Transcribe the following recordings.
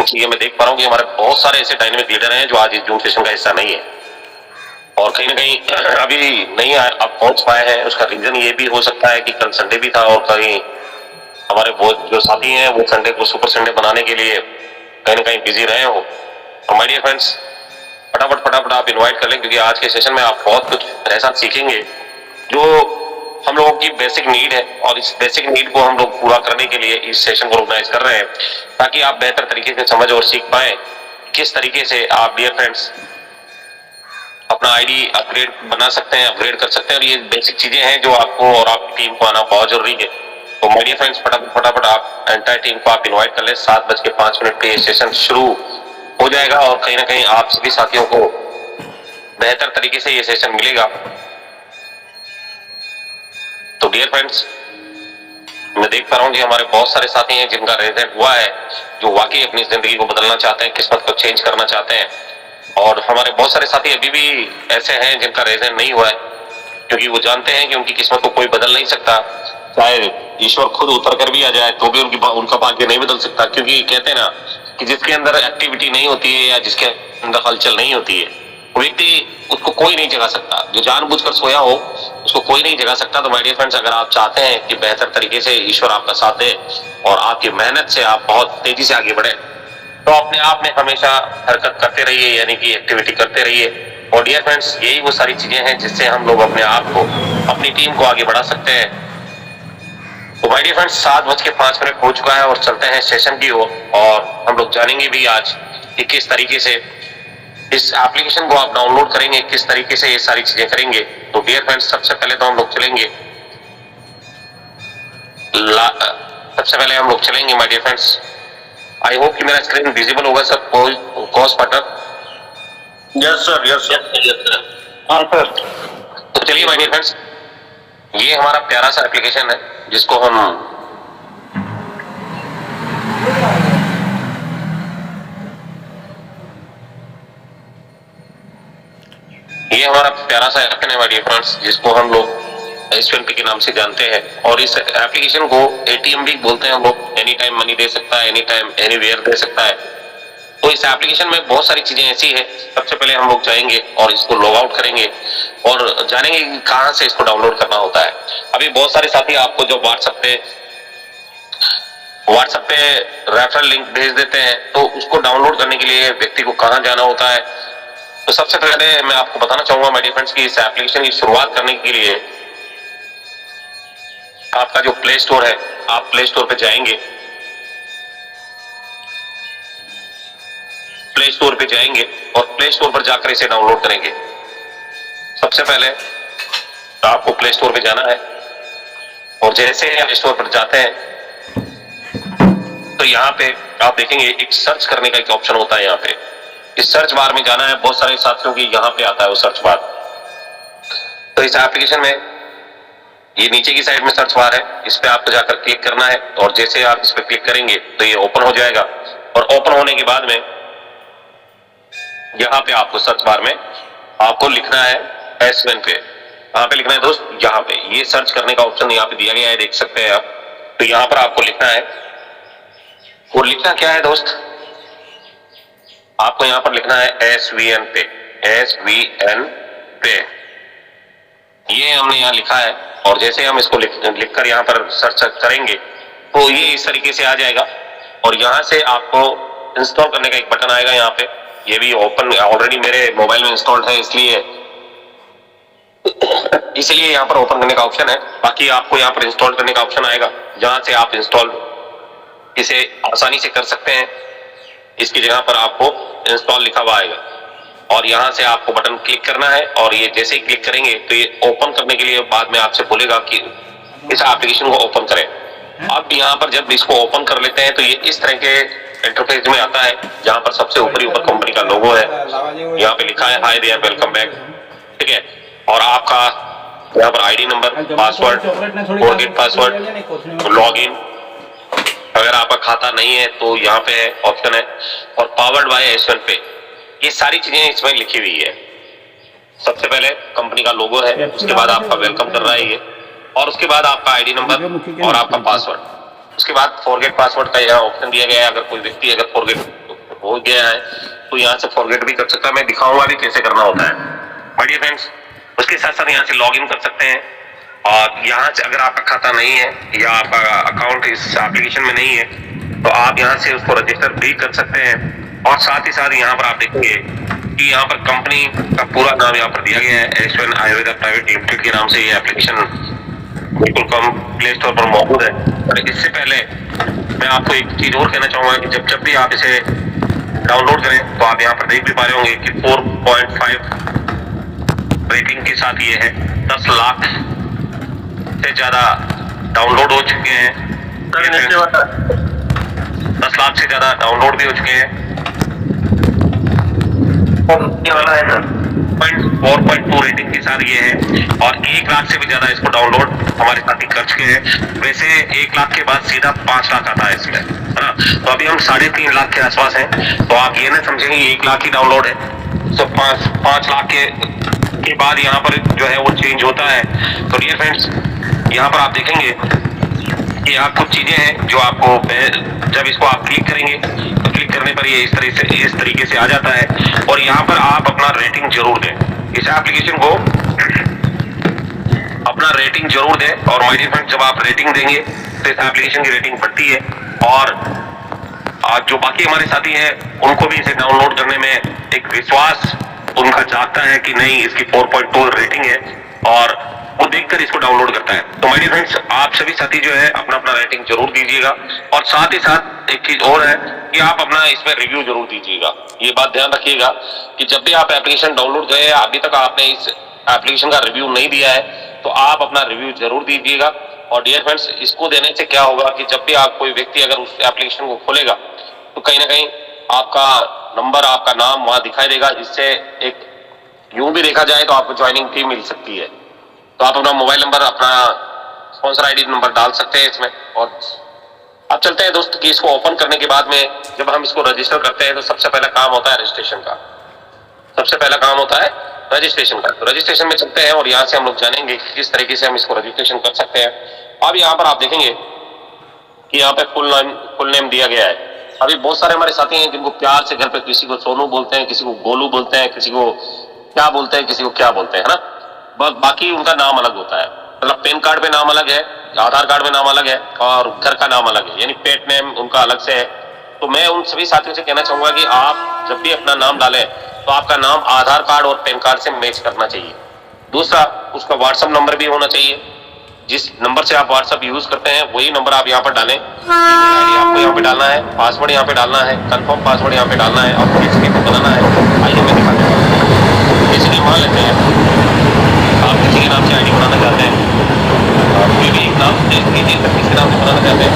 इसलिए मैं देख पा रहा हूँ कि हमारे बहुत सारे ऐसे डायनेमिक लीडर हैं जो आज इस जूम सेशन का हिस्सा नहीं है और कहीं ना कहीं अभी नहीं अब पहुंच पाए हैं। उसका रीजन ये भी हो सकता है कि कल संडे भी था और कहीं हमारे वो जो साथी हैं वो संडे को सुपर संडे बनाने के लिए कहीं ना कहीं बिजी रहे हो। तो माय डियर फ्रेंड्स, फटाफट फटाफट आप इनवाइट कर लें, क्योंकि आज के सेशन में आप बहुत कुछ ऐसा सीखेंगे जो हम लोगों की बेसिक नीड है और इस बेसिक नीड को हम लोग पूरा करने के लिए इस सेशन को ऑर्गेनाइज कर रहे हैं, ताकि आप बेहतर तरीके से समझ और सीख पाए किस तरीके से आप डियर फ्रेंड्स अपना आईडी अपग्रेड बना सकते हैं, अपग्रेड कर सकते हैं। और ये बेसिक चीजें हैं जो आपको और आपकी टीम को आना बहुत जरूरी है। तो माय डियर फ्रेंड्स, फटाफट फटाफट आप एंटायर टीम को आप इनवाइट कर लें। 7:05 पे ये सेशन शुरू हो जाएगा और कहीं ना कहीं आप सभी साथियों को बेहतर तरीके से ये सेशन मिलेगा। तो डियर फ्रेंड्स, मैं देख पा रहा हूँ कि हमारे बहुत सारे साथी हैं जिनका रेजल्ट हुआ है, जो वाकई अपनी जिंदगी को बदलना चाहते हैं, किस्मत को चेंज करना चाहते हैं। और हमारे बहुत सारे साथी अभी भी ऐसे हैं जिनका रेजल्ट नहीं हुआ है, क्योंकि वो जानते हैं कि उनकी किस्मत को कोई बदल नहीं सकता। चाहे ईश्वर खुद उतर कर भी आ जाए तो भी उनका भाग्य नहीं बदल सकता, क्योंकि कहते हैं ना कि जिसके अंदर एक्टिविटी नहीं होती है या जिसके अंदर हलचल नहीं होती है, वो व्यक्ति उसको कोई नहीं जगा सकता। जो जानबूझकर सोया हो उसको कोई नहीं जगा सकता। तो माय डियर फ्रेंड्स, अगर आप चाहते हैं कि बेहतर तरीके से ईश्वर आपका साथ दे और आपकी मेहनत से आप बहुत तेजी से आगे बढ़े, तो अपने आप में हमेशा हरकत करते रहिए, यानी कि एक्टिविटी करते रहिए। और डियर फ्रेंड्स, यही वो सारी चीजें हैं जिससे हम लोग अपने आप को, अपनी टीम को आगे बढ़ा सकते हैं। तो माय डियर फ्रेंड्स, 7:05 हो चुका है और चलते हैं सेशन की ओर। और हम लोग जानेंगे भी आज कि किस तरीके से इस एप्लीकेशन को आप डाउनलोड करेंगे, किस तरीके से ये सारी चीजें करेंगे। तो डियर फ्रेंड्स, सबसे पहले हम लोग चलेंगे my dear friends. I hope कि मेरा स्क्रीन विजिबल होगा sir, cause button. Yes sir, yes sir. हाँ सर। तो चलिए माय डियर फ्रेंड्स, ये हमारा प्यारा सा एप्लीकेशन है जिसको हम एप्लीकेशन है माय डियर फ्रेंड्स, जिसको हम लोग S1P के नाम से जानते हैं। और इस एप्लीकेशन को ATM भी बोलते हैं हम लोग। एनी टाइम मनी दे सकता है, एनी टाइम एनीवेयर दे सकता है। तो इस एप्लीकेशन में बहुत सारी चीजें ऐसी है। सबसे पहले हम लोग जाएंगे और इसको लॉग आउट करेंगे और जानेंगे कि कहां से इसको डाउनलोड करना होता है। अभी बहुत सारे साथी आपको जो व्हाट्सएप पे रेफरल लिंक भेज देते हैं, तो उसको डाउनलोड करने के लिए व्यक्ति को कहां जाना होता है। तो सबसे पहले मैं आपको बताना चाहूंगा माय डियर फ्रेंड्स कि इस एप्लीकेशन की शुरुआत करने के लिए आपका जो प्ले स्टोर है, आप प्ले स्टोर पे जाएंगे। प्ले स्टोर पे जाएंगे और प्ले स्टोर पर जाकर इसे डाउनलोड करेंगे। सबसे पहले आपको प्ले स्टोर पे जाना है और जैसे ही प्ले स्टोर पर जाते हैं तो यहाँ पे आप देखेंगे एक सर्च करने का एक ऑप्शन होता है। यहाँ पे इस सर्च बार में जाना है। बहुत सारे साथियों की यहाँ पे आता है वो सर्च बार। तो इस एप्लीकेशन में ये नीचे की साइड में सर्च बार है, इस पे आपको जाकर क्लिक करना है और जैसे आप इस पे क्लिक करेंगे तो ये ओपन हो जाएगा। और ओपन होने के बाद में यहाँ पे आपको सर्च बार में आपको लिखना है S1 पे। यहाँ पे लिखना है दोस्त, यहाँ पे ये सर्च करने का ऑप्शन यहाँ पे दिया गया है, देख सकते हैं आप। तो यहाँ पर आपको लिखना है, और लिखना क्या है दोस्त, आपको यहाँ पर लिखना है SVN पे। SVN पे ये हमने यहाँ लिखा है और जैसे हम इसको लिखकर यहाँ पर सर्च करेंगे तो ये इस तरीके से आ जाएगा। और यहाँ से आपको इंस्टॉल करने का एक बटन आएगा यहाँ पे। ये भी ओपन ऑलरेडी मेरे मोबाइल में इंस्टॉल्ड है, इसलिए यहाँ पर ओपन करने का ऑप्शन है। बाकी आपको यहाँ पर इंस्टॉल करने का ऑप्शन आएगा, जहां से आप इंस्टॉल इसे आसानी से कर सकते हैं। इसकी जगह पर आपको इंस्टॉल लिखा हुआ आएगा और यहाँ से आपको बटन क्लिक करना है। और ये जैसे ही क्लिक करेंगे तो ये ओपन करने के लिए बाद में आपसे बोलेगा कि इस एप्लीकेशन को ओपन करें। अब यहाँ पर जब इसको ओपन कर लेते हैं तो ये इस तरह के इंटरफेस में आता है, जहां पर सबसे ऊपर कंपनी का लोगो है। यहाँ पे लिखा है हाय देयर, वेलकम बैक, ठीक है। और आपका यहाँ पर ID number, password, forget password, login, अगर आपका खाता नहीं है तो यहाँ पे है ऑप्शन है। और पावर्ड बाय S1 पे, ये सारी चीजें इसमें लिखी हुई है। सबसे पहले कंपनी का लोगो है, उसके बाद आपका वेलकम कर रहा है ये, और उसके बाद आपका आईडी नंबर और आपका पासवर्ड। उसके बाद फॉरगेट पासवर्ड का यहाँ ऑप्शन दिया गया है। अगर कोई व्यक्ति अगर फॉरगेट हो गया है तो यहाँ से फॉरगेट भी कर सकता है। मैं दिखाऊंगा भी कैसे करना होता है माय डियर फ्रेंड्स। उसके साथ साथ यहाँ से लॉग इन कर सकते हैं और यहाँ से अगर आपका खाता नहीं है या आपका अकाउंट इस एप्लीकेशन में नहीं है तो आप यहाँ से उसको रजिस्टर भी कर सकते हैं। और साथ ही साथ यहाँ पर आप देखेंगे कि यहाँ पर कंपनी का पूरा नाम यहाँ पर दिया गया है, एश्वन आयुर्वेदा प्राइवेट लिमिटेड के नाम से ये एप्लीकेशन बिल्कुल कम प्ले स्टोर पर मौजूद है। और इससे पहले मैं आपको एक चीज और कहना चाहूंगा कि जब भी आप इसे डाउनलोड करें तो आप यहाँ पर देख भी पा रहे होंगे कि 4.5 रेटिंग के साथ ये है। 10 लाख से ज्यादा डाउनलोड हो चुके हैं। 10 लाख से ज्यादा डाउनलोड भी हो चुके हैं। 4.2 रेटिंग के साथ ये है और 1 लाख से भी ज्यादा इसको डाउनलोड हमारे साथी कर चुके हैं। वैसे 1 लाख के बाद सीधा 5 लाख आता है इसमें, है ना। तो अभी हम 3.5 लाख के आसपास हैं। तो आप ये ना समझेंगे 1 लाख ही डाउनलोड है, तो 5 लाख के बाद यहाँ पर जो है वो चेंज होता है। तो डियर फ्रेंड्स यहाँ पर आप देखेंगे कि आप कुछ चीजें हैं जो आपको जब इसको आप क्लिक करेंगे तो क्लिक करने पर ये इस तरीके से आ जाता है। और यहाँ पर आप अपना रेटिंग जरूर दें, इस एप्लीकेशन को अपना रेटिंग जरूर दें। और माय डियर फ्रेंड्स जब आप रेटिंग देंगे तो इस एप्लीकेशन की रेटिंग बढ़ती है और जो बाकी हमारे साथी हैं उनको भी इसे डाउनलोड करने में एक विश्वास उनका जागता है कि नहीं इसकी 4.2 रेटिंग है और वो देखकर इसको डाउनलोड करता है। तो माय डियर फ्रेंड्स आप सभी साथी जो है अपना अपना रेटिंग जरूर दीजिएगा। और साथ ही साथ एक चीज और है कि आप अपना इसमें रिव्यू जरूर दीजिएगा। ये बात ध्यान रखिएगा कि जब भी आप एप्लीकेशन डाउनलोड करें, अभी तक आपने इस एप्लीकेशन का रिव्यू नहीं दिया है तो आप अपना रिव्यू जरूर दीजिएगा। और डियर फ्रेंड्स इसको देने से क्या होगा कि जब भी आप कोई व्यक्ति अगर उस एप्लीकेशन को खोलेगा तो कहीं ना कहीं आपका नंबर, आपका नाम वहां दिखाई देगा। इससे एक यूं भी देखा जाए तो आपको ज्वाइनिंग फी मिल सकती है। तो आप अपना मोबाइल नंबर, अपना स्पॉन्सर आईडी नंबर डाल सकते हैं इसमें। और अब चलते हैं दोस्त कि इसको ओपन करने के बाद में जब हम इसको रजिस्टर करते हैं तो सबसे पहला काम होता है रजिस्ट्रेशन का। सबसे पहला काम होता है रजिस्ट्रेशन का। तो रजिस्ट्रेशन में चलते हैं और यहाँ से हम लोग जानेंगे कि किस तरीके से हम इसको रजिस्ट्रेशन कर सकते हैं। अब यहाँ पर आप देखेंगे कि यहाँ पे फुल नेम दिया गया है। अभी बहुत सारे हमारे साथी हैं जिनको प्यार से घर पे किसी को सोनू बोलते हैं, किसी को गोलू बोलते हैं, किसी को क्या बोलते हैं, किसी को क्या बोलते हैं, है ना। बाकी उनका नाम अलग होता है, मतलब पैन कार्ड पे नाम अलग है, आधार कार्ड में नाम अलग है और घर का नाम अलग है, यानी पेट नेम उनका अलग से है। तो मैं उन सभी साथियों से कहना चाहूंगा कि आप जब भी अपना नाम डालें तो आपका नाम आधार कार्ड और पैन कार्ड से मैच करना चाहिए। दूसरा, उसका व्हाट्सएप नंबर भी होना चाहिए। जिस नंबर से आप व्हाट्सएप यूज करते हैं वही नंबर आप यहाँ पर डालें। ईमेल आईडी आपको यहाँ पे डालना है, पासवर्ड यहाँ पे डालना है, कंफर्म पासवर्ड यहाँ पे डालना है और किसी को बनाना है। आइए मैं दिखा देता हूँ। किसी के मान लेते हैं आप किसी के नाम से आईडी बनाना चाहते हैं, कोई भी एक नाम से किसी के नाम से बनाना चाहते हैं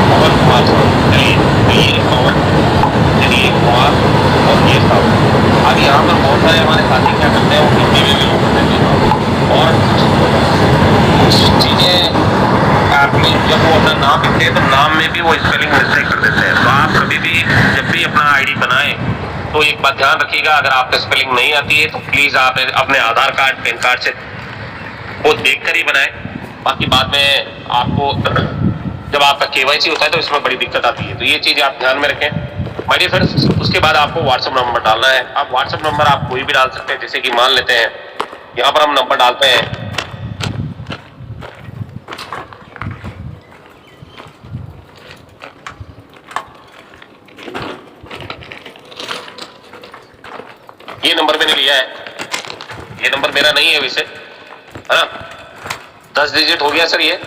पवन कुमार, चलिए कुमार और ये सब। अब यहाँ पर बहुत सारे हमारे साथी क्या करते हैं वो हिंदी में भी करते हैं और कुछ चीजें आपने जब वो अपना नाम लिखते हैं तो नाम में भी वो स्पेलिंग मिस्टेक कर देते हैं। तो आप कभी भी जब भी अपना आईडी बनाएं तो एक बात ध्यान रखिएगा, अगर आपको स्पेलिंग नहीं आती है तो प्लीज आप अपने आधार कार्ड, पैन कार्ड से वो देखकर ही बनाएं। बाकी बाद में आपको जब आपका केवाईसी होता है तो इसमें बड़ी दिक्कत आती है। तो ये चीज आप ध्यान में रखें माय डियर फ्रेंड्स। उसके बाद आपको व्हाट्सएप नंबर डालना है। आप व्हाट्सएप नंबर आप कोई भी डाल सकते हैं, जैसे कि मान लेते हैं यहाँ पर हम नंबर डालते हैं ये नंबर मैंने लिया है, ये नंबर मेरा नहीं है वैसे, है ना। 10 डिजिट हो गया सर ये।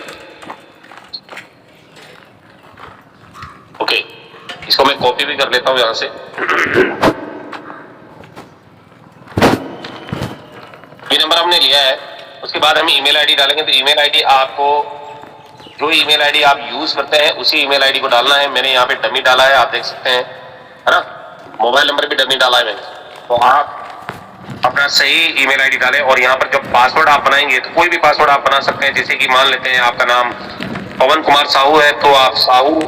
ओके, इसको मैं कॉपी भी कर लेता हूं यहां से। ये नंबर हमने लिया है। उसके बाद हम ईमेल आईडी डालेंगे। तो ईमेल आईडी आपको जो ईमेल आईडी आप यूज करते हैं उसी ईमेल आईडी को डालना है। मैंने यहाँ पे डमी डाला है, आप देख सकते हैं, है ना। मोबाइल नंबर भी डमी डाला है मैंने। तो आप अपना सही ईमेल आईडी डालें और यहाँ पर जब पासवर्ड आप बनाएंगे तो कोई भी पासवर्ड आप बना सकते हैं। जैसे कि मान लेते हैं आपका नाम पवन कुमार साहू है तो आप साहू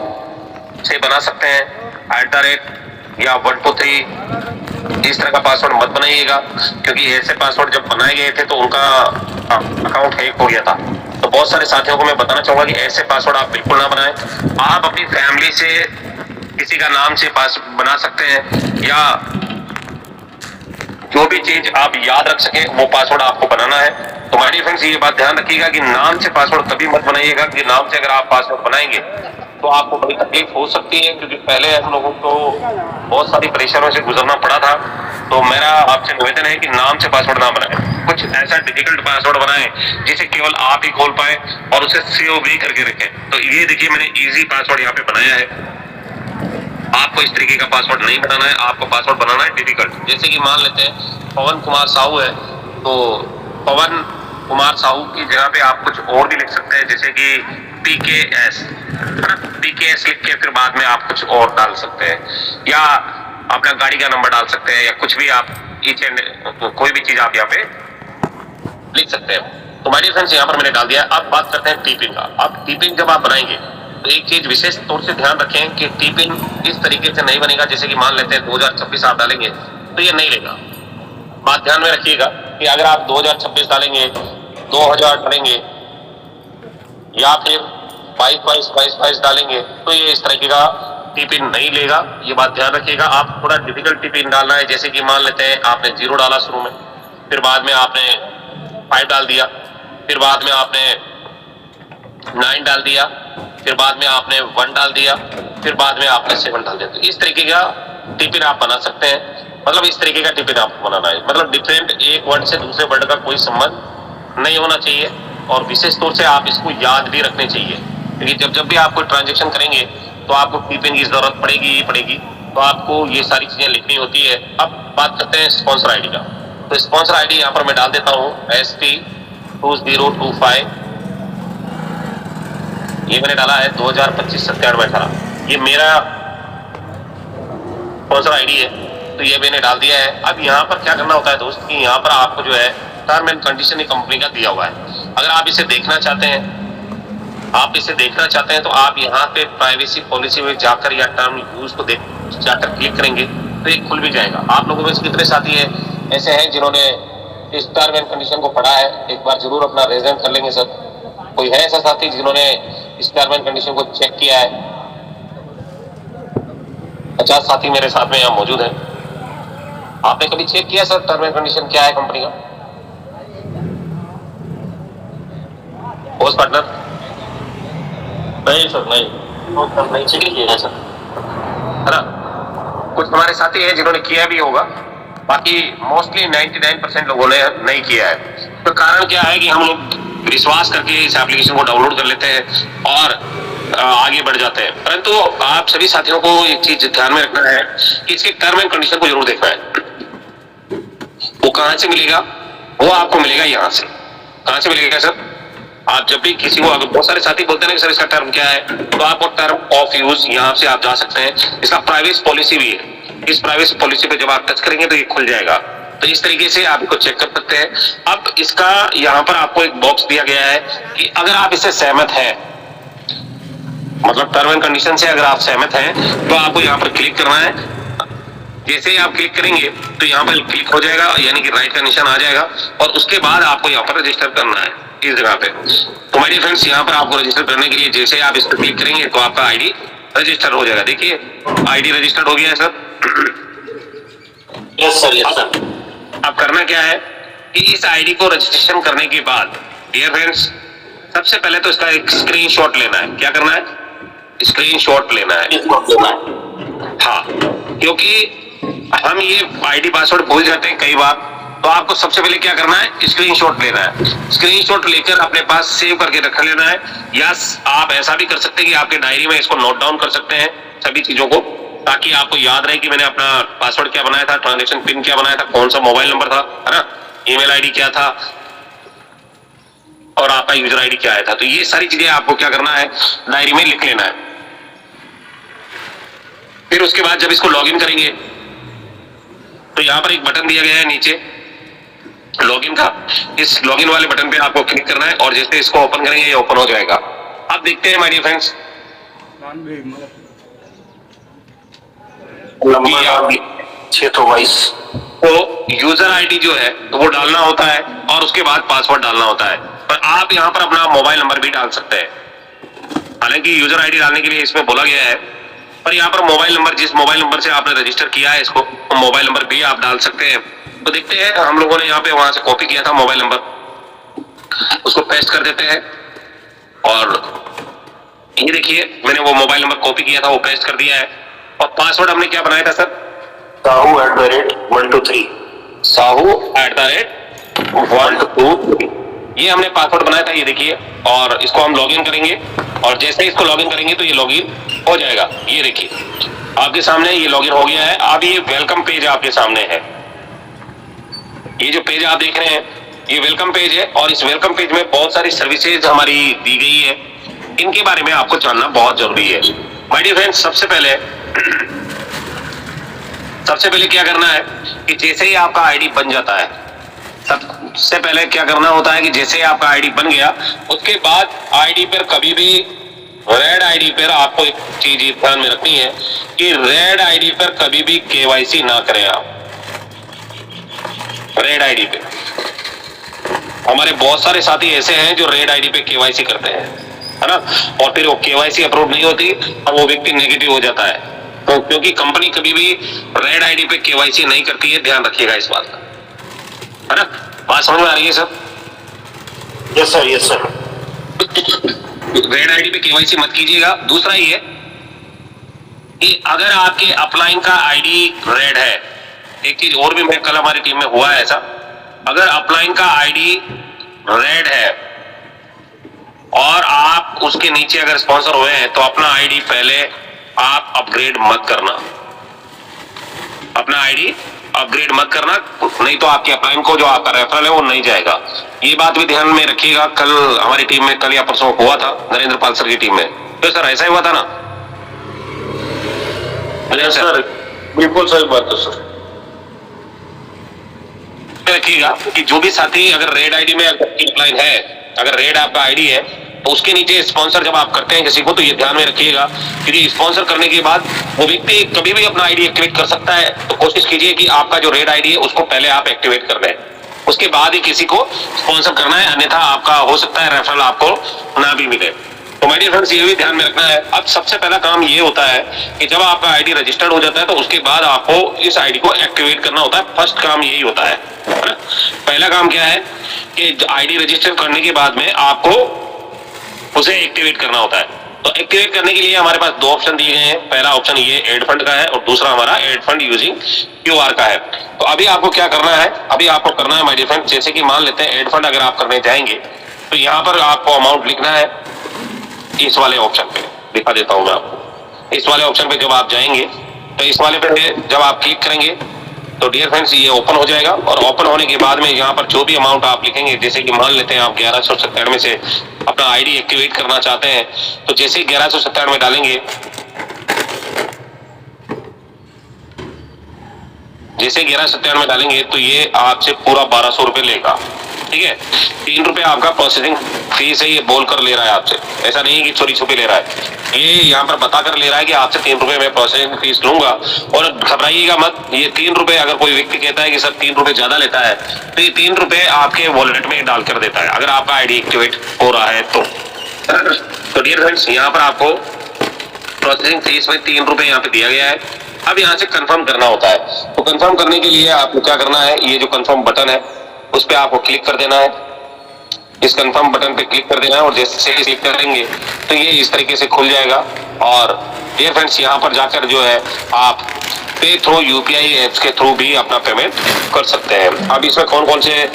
से बना सकते हैं, @ या 1 2 3। इस तरह का पासवर्ड मत बनाइएगा क्योंकि ऐसे पासवर्ड जब बनाए गए थे तो उनका अकाउंट हैक हो गया था। बहुत सारे साथियों को मैं बताना चाहूंगा कि ऐसे पासवर्ड आप बिल्कुल ना बनाएं। आप अपनी फैमिली से किसी का नाम से पासवर्ड बना सकते हैं, या जो भी चीज आप याद रख सके वो पासवर्ड आपको बनाना है। तो माय डियर फ्रेंड्स, ये बात ध्यान रखिएगा कि नाम से पासवर्ड कभी मत बनाइएगा, कि नाम से अगर आप पासवर्ड बनाएंगे तो आपको बड़ी तकलीफ हो सकती है, क्योंकि पहले हम लोगों को बहुत सारी परेशानियों से गुजरना पड़ा था। तो मेरा आपसे निवेदन है कि नाम से पासवर्ड ना बनाएं, कुछ ऐसा डिफिकल्ट पासवर्ड बनाएं जिसे केवल आप ही खोल पाए और उसे सेव भी करके रखें। तो ये देखिए, मैंने इजी पासवर्ड यहाँ पे बनाया है। आपको इस तरीके का पासवर्ड नहीं बनाना है, आपको पासवर्ड बनाना है डिफिकल्ट। जैसे कि मान लेते हैं पवन कुमार साहू है, तो पवन कुमार साहू की जगह पे आप कुछ और भी लिख सकते हैं, जैसे कि PKS, है ना, PKS लिख के फिर बाद में आप कुछ और डाल सकते हैं, या अपना गाड़ी का नंबर डाल सकते हैं, या कुछ भी आप ईच एंड कोई भी चीज आप यहाँ पे लिख सकते हैं। तो माय डियर फ्रेंड्स, यहाँ पर मैंने डाल दिया। अब बात करते हैं टीपिंग का। अब टीपिंग जब आप बनाएंगे तो एक चीज विशेष तौर से ध्यान रखें कि टीपिंग इस तरीके से नहीं बनेगा, जैसे कि मान लेते हैं 2026 आप डालेंगे तो ये नहीं लेगा। बात ध्यान में रखिएगा कि अगर आप 2026 डालेंगे, 2000 डालेंगे, या फिर 22 डालेंगे तो ये इस तरीके का टिपिन नहीं लेगा। ये बात ध्यान रखिएगा। आप थोड़ा डिफिकल्ट टिपिन डालना है, जैसे कि मान लेते हैं आपने 0 डाला शुरू में, फिर बाद में आपने 5 डाल दिया, फिर बाद में आपने 9 डाल दिया, फिर बाद में आपने 1 डाल दिया, फिर बाद में आपने 7 डाल दिया। तो इस तरीके का टिपिन आप बना सकते हैं। मतलब इस तरीके का टिपिन आपको बनाना है। मतलब डिफरेंट एक वर्ड से दूसरे वर्ड का कोई संबंध नहीं होना चाहिए, और विशेष तौर से आप इसको याद भी रखने चाहिए, क्योंकि जब भी आप कोई ट्रांजेक्शन करेंगे तो आपको टिपिन की जरूरत पड़ेगी ही पड़ेगी। तो आपको ये सारी चीजें लिखनी होती है। अब बात करते हैं स्पॉन्सर आईडी का। तो स्पॉन्सर आईडी यहाँ पर मैं डाल देता हूँ ST2025। ये मैंने डाला है 2025-97-18। ये मेरा स्पॉन्सर आईडी है, तो ये मैंने डाल दिया है। अब यहाँ पर क्या करना होता है दोस्त, कि यहाँ पर आपको जो है टर्म एंड कंडीशन कंपनी का दिया हुआ है। अगर आप इसे देखना चाहते हैं, तो आप यहाँ पे प्राइवेसी पॉलिसी में जाकर या टर्म यूज को देख जाकर क्लिक करेंगे तो ये खुल भी जाएगा। आप लोगों में से कितने साथी हैं ऐसे हैं जिन्होंने इस टर्म एंड कंडीशन को पढ़ा है? एक बार जरूर अपना रेजन कर लेंगे सब। कोई है ऐसा साथी जिन्होंने इस टर्म एंड कंडीशन को चेक किया है? 50 साथी मेरे साथ में यहाँ मौजूद हैं। आपने कभी चेक किया सर टर्म एंड कंडीशन क्या है कंपनी का? पोस्ट पार्टनर नहीं सर, नहीं चेक किया सर, है ना। कुछ हमारे साथी हैं जिन्होंने किया भी होगा, बाकी मोस्टली 99% लोगों ने नहीं किया है। तो कारण क्या है कि हम लोग विश्वास करके इस एप्लीकेशन को डाउनलोड कर लेते हैं और आगे बढ़ जाते हैं। परंतु आप सभी साथियों को एक चीज ध्यान में रखना है कि इसके टर्म एंड कंडीशन को जरूर देखना है। वो कहां से मिलेगा? वो आपको मिलेगा यहाँ से। कहां से मिलेगा सर? आप जब भी किसी को, अगर बहुत सारे साथी बोलते हैं ना सर इसका टर्म क्या है, तो आपको टर्म ऑफ यूज यहाँ से आप जा सकते हैं। इसका प्राइवेसी पॉलिसी भी है। इस प्राइवेसी पॉलिसी पे जब आप टच करेंगे तो ये खुल जाएगा। तो इस तरीके से आप इसको चेक कर सकते हैं। अब इसका यहाँ पर आपको एक बॉक्स दिया गया है कि अगर आप इससे सहमत हैं, मतलब टर्म एंड कंडीशन से अगर आप सहमत हैं, तो आपको यहाँ पर क्लिक करना है। जैसे ही आप क्लिक करेंगे तो यहाँ पर क्लिक हो जाएगा, यानी कि राइट का निशान आ जाएगा, और उसके बाद आपको यहाँ पर रजिस्टर करना है इस जगह पे। तो माय डियर फ्रेंड्स, यहाँ पर आपको रजिस्टर करने के लिए जैसे आप इस पर क्लिक करेंगे तो आपका आईडी रजिस्टर हो जाएगा। देखिए आईडी रजिस्टर्ड हो गया है sir. Yes sir, yes sir. अब करना क्या है कि इस आईडी को रजिस्ट्रेशन करने के बाद डियर फ्रेंड्स, सबसे पहले तो इसका एक स्क्रीनशॉट लेना है। क्या करना है? स्क्रीनशॉट लेना है। हाँ, क्योंकि हम ये आईडी पासवर्ड भूल जाते हैं कई बार। तो आपको सबसे पहले क्या करना है? स्क्रीनशॉट लेना है। स्क्रीनशॉट लेकर अपने पास सेव करके रख लेना है, या आप ऐसा भी कर सकते हैं कि आपके डायरी में इसको नोट डाउन कर सकते हैं सभी चीजों को, ताकि आपको याद रहे कि मैंने अपना पासवर्ड क्या बनाया था, ट्रांजेक्शन पिन क्या बनाया था, कौन सा मोबाइल नंबर था, है ना, ईमेल आईडी क्या था, और आपका यूजर आईडी क्या आया था। तो ये सारी चीजें आपको क्या करना है? डायरी में लिख लेना है। फिर उसके बाद जब इसको लॉगिन करेंगे तो यहाँ पर एक बटन दिया गया है नीचे लॉगिन का। इस लॉगिन वाले बटन पे आपको क्लिक करना है, और जैसे इसको ओपन करेंगे ये ओपन हो जाएगा। अब देखते हैं माय डियर फ्रेंड्स, नंबर 622 तो यूजर आईडी जो है तो वो डालना होता है, और उसके बाद पासवर्ड डालना होता है। पर आप यहाँ पर अपना मोबाइल नंबर भी डाल सकते हैं। हालांकि यूजर आईडी डालने के लिए इसमें बोला गया है, पर यहाँ पर मोबाइल नंबर, जिस मोबाइल नंबर से आपने रजिस्टर किया है इसको, वो मोबाइल नंबर भी आप डाल सकते हैं। तो देखते हैं, हम लोगों ने यहाँ पे वहां से कॉपी किया था मोबाइल नंबर, उसको पेस्ट कर देते हैं। और ये देखिए, मैंने वो मोबाइल नंबर कॉपी किया था, वो पेस्ट कर दिया है। और पासवर्ड हमने क्या बनाया था सर? Sahu@123। Sahu@123 ये हमने पासवर्ड बनाया था, ये देखिए। और इसको हम लॉगिन करेंगे, और जैसे इसको लॉगिन करेंगे तो ये लॉगिन हो जाएगा। ये देखिए आपके सामने ये लॉगिन हो गया है। अब ये वेलकम पेज आपके सामने है। ये जो पेज आप देख रहे हैं, ये वेलकम पेज है, और इस वेलकम पेज में बहुत सारी सर्विसेज हमारी दी गई है। इनके बारे में आपको जानना बहुत जरूरी है। माय डियर फ्रेंड्स, सबसे पहले क्या करना है कि जैसे ही आपका आईडी बन जाता है, सबसे पहले क्या करना होता है कि जैसे ही आपका आईडी बन गया, उसके बाद आईडी पर कभी भी, रेड आईडी पर आपको एक चीज ध्यान में रखनी है कि रेड आईडी पर कभी भी केवाईसी ना करें आप। रेड आईडी पे हमारे बहुत सारे साथी ऐसे हैं जो रेड आईडी पे केवाईसी करते हैं, है ना, और फिर वो केवाईसी अप्रूव नहीं होती और वो व्यक्ति नेगेटिव हो जाता है। तो क्योंकि कंपनी कभी भी रेड आईडी पे केवाईसी नहीं करती है, ध्यान रखिएगा इस बात का, है ना। बात समझ में आ रही है sir? Yes sir, yes sir. Red ID पे केवाईसी मत कीजिएगा। दूसरा ये कि अगर आपके अपलाइन का आईडी रेड है, एक चीज और भी, मैं कल हमारी टीम में हुआ है ऐसा, अगर अपलाइन का आईडी रेड है और आप उसके नीचे अगर स्पॉन्सर हुए हैं, तो अपना आईडी पहले आप अपग्रेड मत करना। अपना आईडी अपग्रेड मत करना, नहीं तो आपके अपलाइन को जो आपका रेफरल है वो नहीं जाएगा। ये बात भी ध्यान में रखिएगा। कल हमारी टीम में, कल या परसों हुआ था नरेंद्र पाल सर की टीम में, तो सर ऐसा ही हुआ था ना? सर बिल्कुल सही बात है सर। रखिएगा कि जो भी साथी अगर रेड आईडी में अपलाइन है, अगर रेड आपका आईडी है, तो उसके नीचे स्पॉन्सर जब आप करते हैं किसी को, तो ये ध्यान में रखिएगा कि स्पॉन्सर करने के बाद वो व्यक्ति कभी भी अपना आईडी एक्टिवेट कर सकता है। तो कोशिश कीजिए कि आपका जो रेड आईडी है उसको पहले आप एक्टिवेट कर लें, उसके बाद ही किसी को स्पॉन्सर करना है, अन्यथा आपका हो सकता है रेफरल आपको ना भी मिले। तो माय डियर फ्रेंड्स, ये भी ध्यान में रखना है। अब सबसे पहला काम ये होता है कि जब आपका आईडी रजिस्टर्ड हो जाता है, तो उसके बाद आपको इस आईडी को एक्टिवेट करना होता है। फर्स्ट काम यही होता है ना? पहला काम क्या है कि आईडी रजिस्टर करने के बाद में आपको उसे एक्टिवेट करना होता है। तो एक्टिवेट करने के लिए हमारे पास दो ऑप्शन दिए गए हैं। पहला ऑप्शन ये एड फंड का है, और दूसरा हमारा एड फंड यूजिंग क्यूआर का है। तो अभी आपको क्या करना है, अभी आपको करना है माय डियर फ्रेंड, जैसे कि मान लेते हैं एड फंड अगर आप करने जाएंगे, तो यहाँ पर आपको अमाउंट लिखना है इस वाले ऑप्शन पे। दिखा देता हूं मैं आपको। इस वाले ऑप्शन पे जब आप जाएंगे, तो इस वाले पे जब आप क्लिक करेंगे, तो डियर फ्रेंड्स ये ओपन हो जाएगा। और ओपन होने के बाद में यहाँ पर जो भी अमाउंट आप लिखेंगे, जैसे कि मान लेते हैं आप 1197 से अपना आईडी एक्टिवेट करना चाहते हैं, तो जैसे 1197 डालेंगे, जैसे 1197 डालेंगे, तो ये आपसे पूरा 1200 रुपए लेगा। ठीक है, 3 रुपए आपका प्रोसेसिंग फीस है, ये बोल कर ले रहा है आपसे, ऐसा नहीं है कि चोरी छुपी ले रहा है। ये यहाँ पर बता कर ले रहा है कि आपसे 3 रुपए मैं प्रोसेसिंग फीस लूंगा। और घबराइएगा मत, ये 3 रुपए अगर कोई व्यक्ति कहता है कि सर 3 रुपए ज्यादा लेता है, तो ये 3 रुपए आपके वॉलेट में डाल कर देता है, अगर आपका आईडी एक्टिवेट हो रहा है तो। डियर फ्रेंड्स, यहाँ पर आपको प्रोसेसिंग फीस में 3 रुपए यहाँ पे दिया गया है। अब यहाँ से कंफर्म करना होता है। तो कंफर्म करने के लिए आपको क्या करना है, ये जो कंफर्म बटन है उस पर आपको क्लिक कर देना है। इस कंफर्म बटन पे क्लिक कर देना है, और जैसे ही क्लिक करेंगे तो ये इस तरीके से खुल जाएगा। और डियर फ्रेंड्स, यहाँ पर जाकर जो है आप पे थ्रू यूपीआई एप्स के थ्रू भी अपना पेमेंट कर सकते हैं। अब इसमें कौन कौन से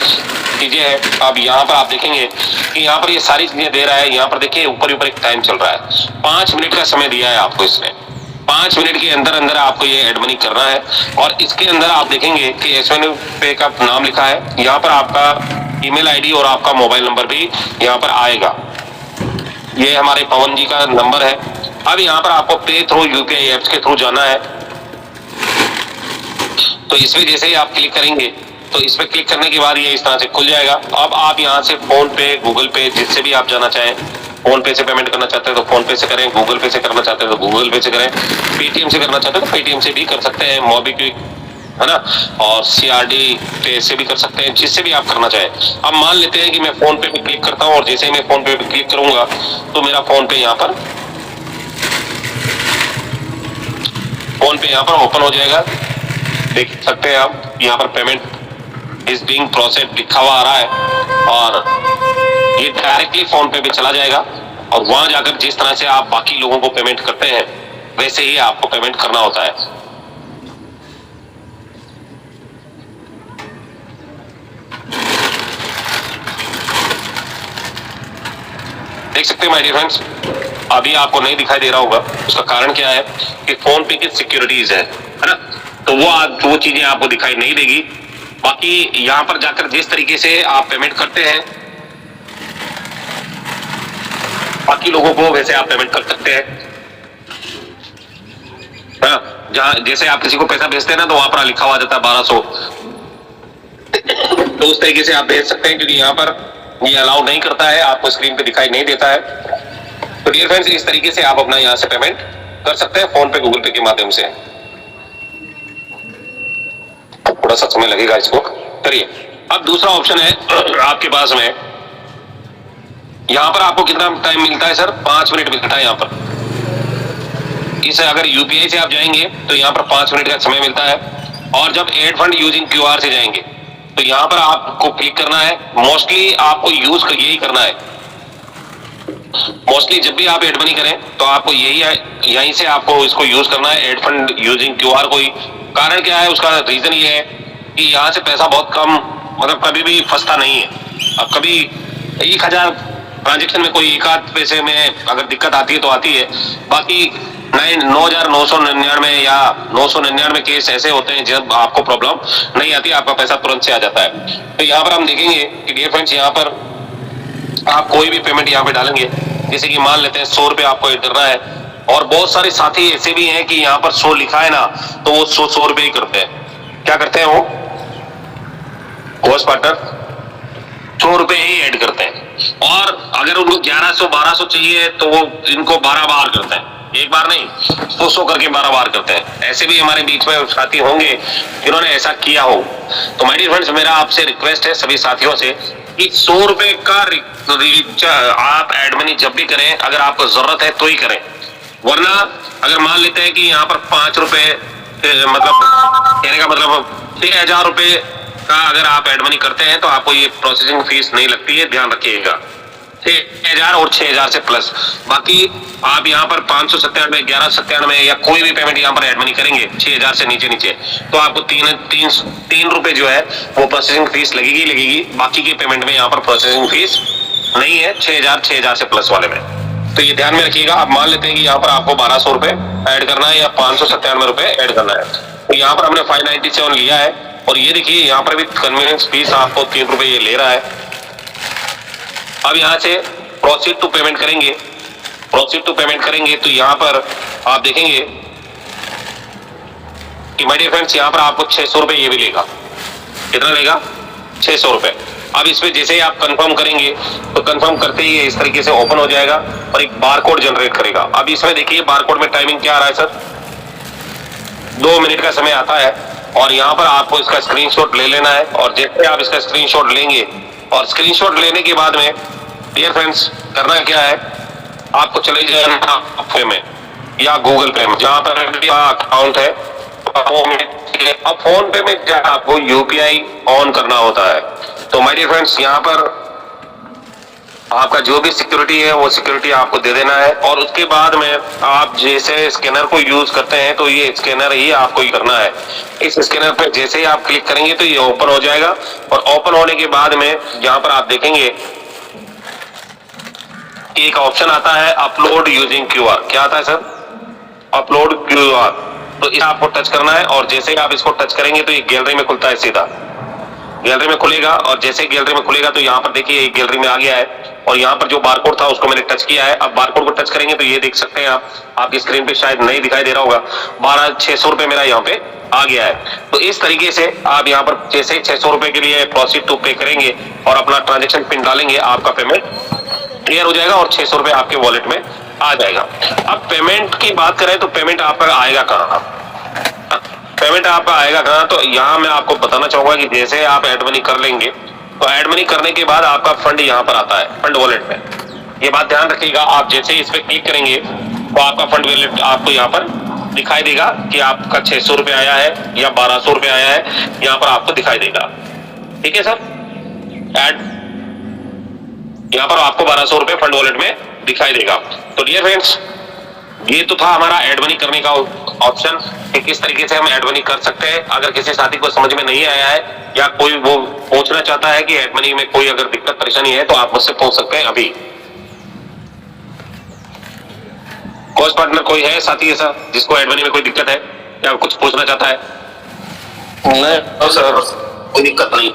चीजें हैं, अब यहाँ पर आप देखेंगे कि यहाँ पर ये सारी चीजें दे रहा है। यहाँ पर देखिए ऊपर ऊपर एक टाइम चल रहा है, 5 मिनट का समय दिया है आपको इसने। 5 मिनट के अंदर अंदर आपको ये एड मनी करना है। और इसके अंदर आप देखेंगे कि एसएन पे का नाम लिखा है, यहाँ पर आपका ईमेल आईडी और आपका मोबाइल नंबर भी यहाँ पर आएगा। ये हमारे पवन जी का नंबर है। अब यहाँ पर आपको पे थ्रू यूपीआई एप्स के थ्रू जाना है। तो इसमें जैसे ही आप क्लिक करेंगे, तो इस पे क्लिक करने के बाद ये इस तरह से खुल जाएगा। अब आप यहाँ से फोन पे, गूगल पे, जिससे भी आप जाना चाहें, फोन पे से पेमेंट करना चाहते हैं तो फोन पे से करें, गूगल पे से करना चाहते हैं तो गूगल पे से करें, पेटीएम से करना चाहते हैं तो पेटीएम से भी कर सकते हैं, मोबीक्विक है ना। और CRD पे से भी कर सकते हैं, जिससे भी आप करना चाहें। अब मान लेते हैं कि मैं फोन पे भी क्लिक करता हूँ और जैसे ही मैं फोन पे भी क्लिक करूंगा तो मेरा फोन पे यहाँ पर ओपन हो जाएगा। देख सकते हैं आप यहाँ पर पेमेंट इज बीइंग प्रोसेस्ड लिखा हुआ आ रहा है और ये डायरेक्टली फोन पे भी चला जाएगा और वहां जाकर जिस तरह से आप बाकी लोगों को पेमेंट करते हैं वैसे ही आपको पेमेंट करना होता है। देख सकते हैं माय डियर फ्रेंड्स, अभी आपको नहीं दिखाई दे रहा होगा। उसका कारण क्या है कि फोन पे की सिक्योरिटीज है ना, तो वो चीजें आपको दिखाई नहीं देगी। बाकी यहाँ पर जाकर जिस तरीके से आप पेमेंट करते हैं बाकी लोगों को वैसे आप पेमेंट कर सकते हैं। जहाँ जैसे आप किसी को पैसा भेजते हैं ना तो वहां पर लिखा हुआ जाता है 1200, तो उस तरीके से आप भेज सकते हैं, क्योंकि यहाँ पर ये अलाउ नहीं करता है, आपको स्क्रीन पे दिखाई नहीं देता है। तो डियर फ्रेंड्स, इस तरीके से आप अपना यहाँ से पेमेंट कर सकते हैं फोन पे, गूगल पे के माध्यम से। थोड़ा सा समय लगेगा इसको, करिए। अब दूसरा ऑप्शन है आपके पास में, यहाँ पर आपको कितना टाइम मिलता है सर? 5 मिनट मिलता है यहाँ पर। इसे अगर यूपीआई से आप जाएंगे तो यहाँ पर 5 मिनट का समय मिलता है, और जब एड फंड यूजिंग क्यूआर से जाएंगे तो यहाँ पर आपको क्लिक करना है। मोस्टली आपको यूज यही करना है। मोस्टली जब भी आप एड मनी करें तो आपको यहीं से आपको इसको यूज करना है, एड फंड यूजिंग क्यूआर को ही। कारण क्या है? उसका रीजन ये है कि यहाँ से पैसा बहुत कम, मतलब कभी भी फंसता नहीं है। अब कभी 1000 ट्रांजेक्शन में कोई एक आध पैसे में अगर दिक्कत आती है तो आती है, बाकी 9,999 या 999 केस ऐसे होते हैं जब आपको प्रॉब्लम नहीं आती, आपका पैसा तुरंत से आ जाता है। तो यहाँ पर हम देखेंगे कि डियर फ्रेंड्स, यहाँ पर आप कोई भी पेमेंट यहाँ पे डालेंगे, जैसे कि मान लेते हैं 100 रुपए आपको ऐड करना है, और बहुत सारे साथी ऐसे भी हैं कि यहाँ पर 100 लिखा है ना तो वो 100 रुपए ही करते हैं। क्या करते हैं वो होस्ट पार्टनर? 100 रुपए ही ऐड करते हैं, और अगर उनको 1100 1200 चाहिए तो वो इनको 12 बार करते हैं, एक बार नहीं 100 करके 12 बार करते हैं। ऐसे भी हमारे बीच में साथी होंगे जिन्होंने ऐसा किया हो। तो माय डियर फ्रेंड्स, मेरा आपसे रिक्वेस्ट है सभी साथियों से कि 100 रुपए का आप एड मनी जब भी करें, अगर आपको जरूरत है तो ही करें, वरना अगर मान लेते हैं कि यहाँ पर 5 रुपए मतलब कहने का मतलब 6000 रुपए का अगर आप एड मनी करते हैं तो आपको ये प्रोसेसिंग फीस नहीं लगती है, ध्यान रखिएगा। 6000 और 6000 से प्लस, बाकी आप यहाँ पर 597 1197 या कोई भी पेमेंट यहाँ पर एड मनी करेंगे 6000 से नीचे तो आपको तीन रुपए जो है वो प्रोसेसिंग फीस लगेगी। बाकी के पेमेंट में यहाँ पर प्रोसेसिंग फीस नहीं है 6000 से प्लस वाले में। तो ये ध्यान में रखिएगा। आप मान लेते हैं कि यहाँ पर आपको 1200 रुपए ऐड करना है या 597 रुपए ऐड करना है, तो यहाँ पर हमने 597 लिया है, और ये देखिए यहाँ पर भी कन्वीनियंस फीस आपको 3 रुपए ये ले रहा है। अब यहाँ से प्रोसीड टू पेमेंट करेंगे तो यहाँ पर आप देखेंगे कि माय डियर फ्रेंड्स, यहाँ पर आपको 600 रुपए ये भी लेगा। कितना लेगा? 600 रुपए। अब इसमें जैसे ही आप कंफर्म करेंगे तो कंफर्म करते ही इस तरीके से ओपन हो जाएगा और एक बारकोड जनरेट करेगा। अब इसमें देखिए बारकोड में टाइमिंग क्या आ रहा है सर? 2 मिनट का समय आता है, और यहाँ पर आपको इसका स्क्रीनशॉट ले लेना है, और जैसे आप इसका स्क्रीनशॉट लेंगे और स्क्रीनशॉट लेने के बाद में डियर फ्रेंड्स करना क्या है, आपको चले जाना पे में या गूगल पे में, जहां पर अकाउंट है। अब फोन पे में क्या आपको यूपीआई ऑन करना होता है। तो माय डियर फ्रेंड्स, यहाँ पर आपका जो भी सिक्योरिटी है वो सिक्योरिटी आपको दे देना है, और उसके बाद में आप जैसे स्कैनर को यूज करते हैं तो ये स्कैनर ही आपको ही करना है। इस स्कैनर पे जैसे ही आप क्लिक करेंगे तो ये ओपन हो जाएगा, और ओपन होने के बाद में यहाँ पर आप देखेंगे एक ऑप्शन आता है अपलोड यूजिंग क्यूआर। क्या आता है सर? Upload QR. तो इसे आपको टच करना है, और जैसे ही आप इसको टच करेंगे तो ये गैलरी में खुलता है, सीधा गैलरी में खुलेगा। और जैसे ही गैलरी में खुलेगा तो यहाँ पर देखिए गैलरी में आ गया है, और यहाँ पर जो बारकोड था उसको मैंने टच किया है। अब बारकोड को टच करेंगे तो ये देख सकते हैं आप, आपकी स्क्रीन पे शायद नहीं दिखाई दे रहा होगा, 600 रुपए मेरा यहाँ पे आ गया है। तो इस तरीके से आप यहाँ पर जैसे ही 600 रुपए के लिए प्रोसीड टू पे करेंगे और अपना ट्रांजेक्शन पिन डालेंगे, आपका पेमेंट क्लियर हो जाएगा और 600 रुपए आपके वॉलेट में आ जाएगा। अब पेमेंट की बात करें तो पेमेंट आपका आएगा कहाँ? पेमेंट आपका आएगा कहाँ, तो यहाँ मैं आपको बताना चाहूंगा कि जैसे आप एड मनी कर लेंगे तो एड मनी करने के बाद आपका फंड यहाँ पर आता है फंड वॉलेट में। ये बात ध्यान रखिएगा, आप जैसे ही इस पे क्लिक करेंगे तो आपका फंड वॉलेट आपको यहाँ पर दिखाई देगा कि आपका 600 रुपये आया है या 1200 रुपये आया है, यहाँ पर आपको दिखाई देगा। ठीक है सर, एड यहाँ पर आपको 1200 रुपये फंड वॉलेट में दिखाई देगा। तो डियर फ्रेंड्स, ये तो था हमारा एड मनी करने का ऑप्शन कि किस तरीके से हम एड मनी कर सकते हैं। अगर किसी साथी को समझ में नहीं आया है या कोई वो पूछना चाहता है कि एड मनी में कोई अगर दिक्कत परेशानी है तो आप मुझसे पूछ सकते हैं। अभी कोच पार्टनर कोई है साथी ऐसा जिसको एड मनी में कोई दिक्कत है या कुछ पूछना चाहता है? नहीं सर, कोई दिक्कत नहीं।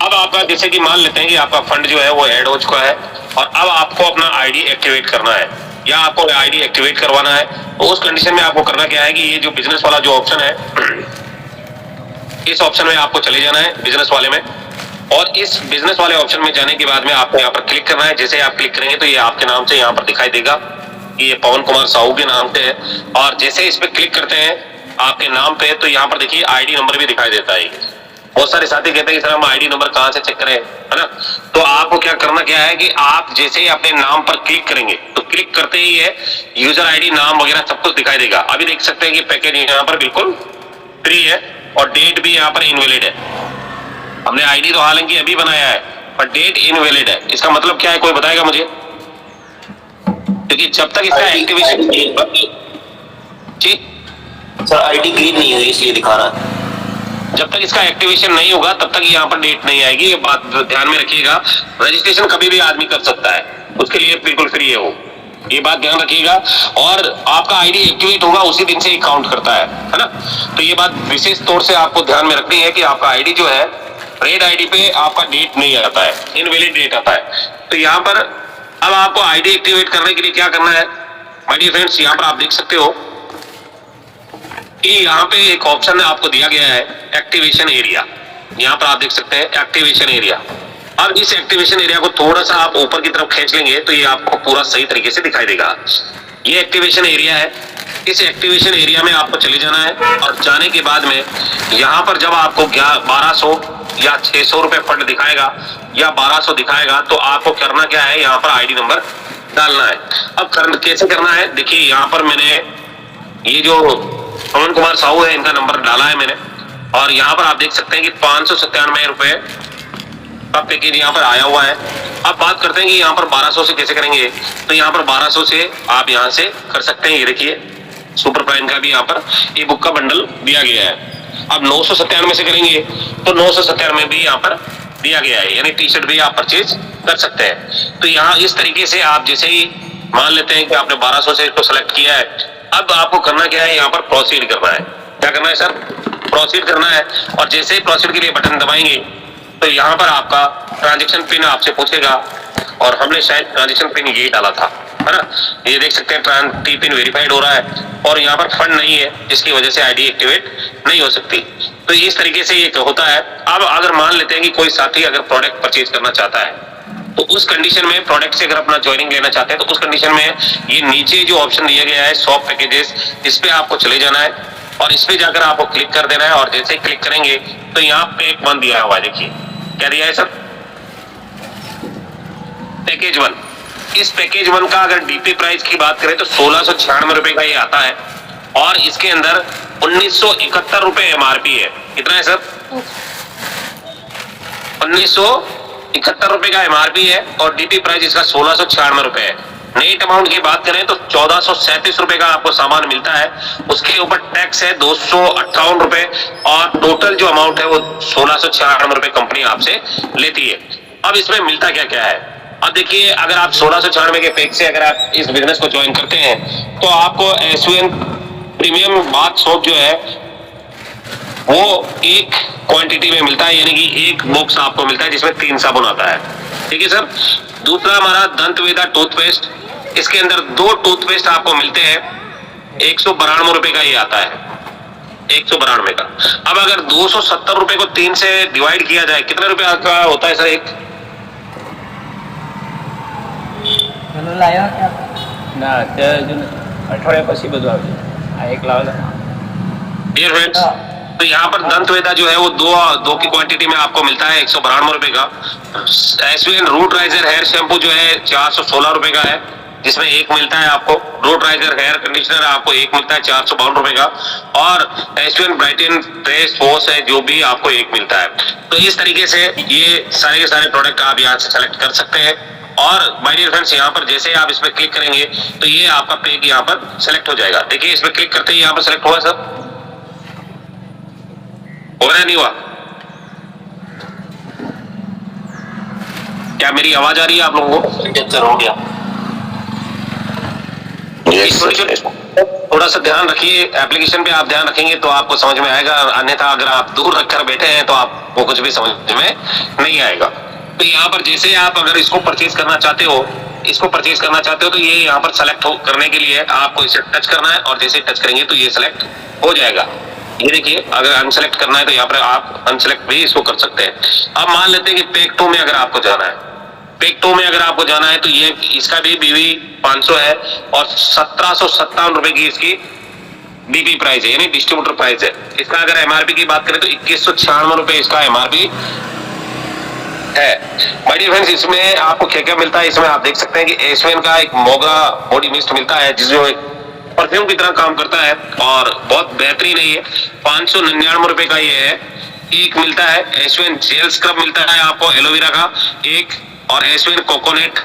अब आपका जैसे कि मान लेते हैं कि आपका फंड जो है वो ऐड हो चुका है और अब आपको अपना आईडी एक्टिवेट करना है या आपको आईडी एक्टिवेट करवाना है, तो उस कंडीशन में आपको करना क्या है कि ये जो बिजनेस वाला जो ऑप्शन है, इस ऑप्शन में आपको चले जाना है बिजनेस वाले में। और इस बिजनेस वाले ऑप्शन में जाने के बाद में आपको यहाँ पर क्लिक करना है। जैसे आप क्लिक करेंगे तो ये आपके नाम से यहाँ पर दिखाई देगा कि ये पवन कुमार साहू के नाम से है। और जैसे इस पे क्लिक करते हैं आपके नाम पे तो यहाँ पर देखिए आईडी नंबर भी दिखाई देता है। बहुत सारे साथी कहते हैं कि सर हम आईडी नंबर कहाँ से चेक करें, है ना? तो आपको क्या करना क्या है कि आप जैसे ही अपने नाम पर क्लिक करेंगे तो क्लिक करते ही है यूजर आईडी नाम वगैरह सब कुछ दिखाई देगा। अभी देख सकते हैं कि पैकेज यहाँ पर बिल्कुल फ्री है और डेट भी यहाँ पर इनवैलिड है। हमने आईडी तो हालांकि अभी बनाया है पर डेट इनवैलिड है। इसका मतलब क्या है, कोई बताएगा मुझे? क्योंकि जब तक इसका एक्टिवेशन जी सर आईडी ग्रीन नहीं है इसलिए दिखा रहा है। जब तक इसका एक्टिवेशन नहीं होगा तब तक यहाँ पर डेट नहीं आएगी। ये बात ध्यान में रखिएगा। रजिस्ट्रेशन कभी भी आदमी कर सकता है, उसके लिए बिल्कुल फ्री है वो, ये बात ध्यान रखिएगा। और आपका आईडी एक्टिवेट होगा उसी दिन से ही काउंट करता है ना? तो ये बात विशेष तौर से आपको ध्यान में रखनी है कि आपका आईडी जो है रेड आईडी पे आपका डेट नहीं आता है, इनवैलिड डेट आता है। तो यहाँ पर अब आपको आईडी एक्टिवेट करने के लिए क्या करना है माय डियर फ्रेंड्स, यहाँ पर आप देख सकते हो कि यहाँ पे एक ऑप्शन आपको दिया गया है एक्टिवेशन एरिया। यहाँ पर आप देख सकते हैं एक्टिवेशन एरिया। अब इस एक्टिवेशन एरिया को थोड़ा सा आप ऊपर की तरफ खींच लेंगे तो ये आपको पूरा सही तरीके से दिखाई देगा। ये एक्टिवेशन एरिया है। इस एक्टिवेशन एरिया में आपको चले जाना है और जाने के बाद में यहाँ पर जब आपको 1200 या 600 रुपए फंड दिखाएगा या 1200 दिखाएगा तो आपको करना क्या है, यहाँ पर आईडी नंबर डालना है। अब कैसे करना है, देखिए यहाँ पर मैंने ये जो पवन कुमार साहू है इनका नंबर डाला है मैंने और यहाँ पर आप देख सकते हैं कि 597 रुपए का पैकेज यहाँ पर आया हुआ है। अब बात करते हैं कि यहाँ पर 1200 से कैसे करेंगे, तो यहाँ पर 1200 से आप यहाँ से कर सकते हैं। ये देखिए सुपर प्राइम का भी यहाँ पर ई बुक का बंडल दिया गया है। अब 997 से करेंगे तो 997 भी यहाँ पर दिया गया है, यानी टी शर्ट भी आप परचेज कर सकते हैं। तो यहाँ इस तरीके से आप जैसे ही मान लेते हैं कि आपने 1200 से इसको सेलेक्ट किया है, अब आपको करना क्या है, यहाँ पर प्रोसीड करना है। क्या करना है सर? प्रोसीड करना है। और जैसे ही प्रोसीड के लिए बटन दबाएंगे तो यहाँ पर आपका ट्रांजैक्शन पिन आपसे पूछेगा और हमने शायद ट्रांजैक्शन पिन यही डाला था, है ना? ये देख सकते हैं टी पिन वेरीफाइड हो रहा है और यहाँ पर फंड नहीं है जिसकी वजह से आईडी एक्टिवेट नहीं हो सकती। तो इस तरीके से ये होता है। अब अगर मान लेते हैं कि कोई साथी अगर प्रोडक्ट परचेज करना चाहता है तो उस कंडीशन में प्रोडक्ट से अगर अपना ज्वाइनिंग लेना चाहते हैं तो उस कंडीशन में ये नीचे जो ऑप्शन दिया गया है शॉप पैकेजेस, इस पे आपको चले जाना है और इस पे जाकर आपको क्लिक कर देना है। और जैसे ही क्लिक करेंगे तो यहाँ पे एक 1 दिया हुआ है, देखिए क्या दिया है सर, पैकेज 1। इस पैकेज 1 का अगर डीपी प्राइस की बात करें तो 1696 रुपए का ये आता है और इसके अंदर 1971 रुपए एमआरपी है। कितना है सर? 1971 रुपए का एमआरपी है और डीपी प्राइस इसका 1696 रुपए है। नेट अमाउंट की बात करें तो 1437 रुपए का आपको सामान मिलता है। उसके ऊपर टैक्स है 258 रुपए और टोटल जो अमाउंट है वो 1696 रुपए कंपनी आपसे लेती है। अब इसमें मिलता क्या क्या है, अब देखिए अगर आप 1696 के पैक से अगर आप इस बिजनेस को ज्वाइन करते हैं तो आपको एसयूएन प्रीमियम बाथ सोप जो है वो एक क्वांटिटी में मिलता है, यानी कि एक बॉक्स आपको मिलता है जिसमें 3 साबुन आता है। ठीक है सर। दूसरा हमारा दंतवेदा टूथपेस्ट, इसके अंदर 2 टूथपेस्ट आपको मिलते हैं, 192 रुपए का ये आता है, 192 का। अब अगर 270 रुपए को 3 से डिवाइड किया जाए कितने रुपए का होता है सर एक? ના તે હજુ અઠવાડિયા પછી બધું આવશે આ એક લાવેલા डियर फ्रेंड्स, तो यहाँ पर दंतवेदा जो है वो दो की क्वांटिटी में आपको मिलता है 192 रुपए का। SVN root riser hair shampoo जो है 416 रुपए का है, जिसमें एक मिलता है आपको। रूट राइजर हेयर कंडीशनर आपको एक मिलता है 452 रुपए का। और एसवीएन ब्राइटन फेस वॉश है जो भी आपको एक मिलता है। तो इस तरीके से ये सारे के सारे प्रोडक्ट आप यहाँ से सेलेक्ट कर सकते हैं। और माय डियर फ्रेंड्स, यहाँ पर जैसे आप इस पर क्लिक करेंगे तो ये आपका पेज यहाँ पर सेलेक्ट हो जाएगा। देखिए इस पर क्लिक करते ही यहाँ पर सेलेक्ट हुआ सर, हो रहा नहीं हुआ? क्या मेरी आवाज आ रही है आप लोगों को? सर हो गया। थोड़ा सा ध्यान रखिए, एप्लीकेशन पे आप ध्यान रखेंगे तो आपको समझ में आएगा, अन्यथा अगर आप दूर रखकर बैठे हैं तो आपको कुछ भी समझ में नहीं आएगा। तो यहाँ पर जैसे आप अगर इसको परचेज करना चाहते हो, तो ये यहाँ पर सेलेक्ट करने के लिए आपको इसे टच करना है, और जैसे टच करेंगे तो ये सेलेक्ट हो जाएगा। ये देखिए, अगर अनसेलेक्ट करना है तो यहाँ पर आप अनसेलेक्ट भी इसको कर सकते हैं। अब मान लेते हैं कि पेक 2 में अगर आपको जाना है, पेक 2 में अगर आपको जाना है तो ये इसका भी बीवी 500 है और 1757 रुपए की इसकी बीबी प्राइस है, यानी डिस्ट्रीब्यूटर प्राइस है। इसका अगर एमआरपी की बात करें तो 2196 रुपए इसका एमआरपी है। माय डियर फ्रेंड्स, इसमें आपको क्या क्या मिलता है, इसमें आप देख सकते हैं कि एसवेन का एक मोगरा बॉडी मिस्ट मिलता है, जिसमें एक परफ्यूम की तरह काम करता है और बहुत बेहतरीन है ये। 599 रुपए का ये है। एक मिलता है एसवेन जेल स्क्रब मिलता है आपको एलोवेरा का एक, और एसवेन कोकोनट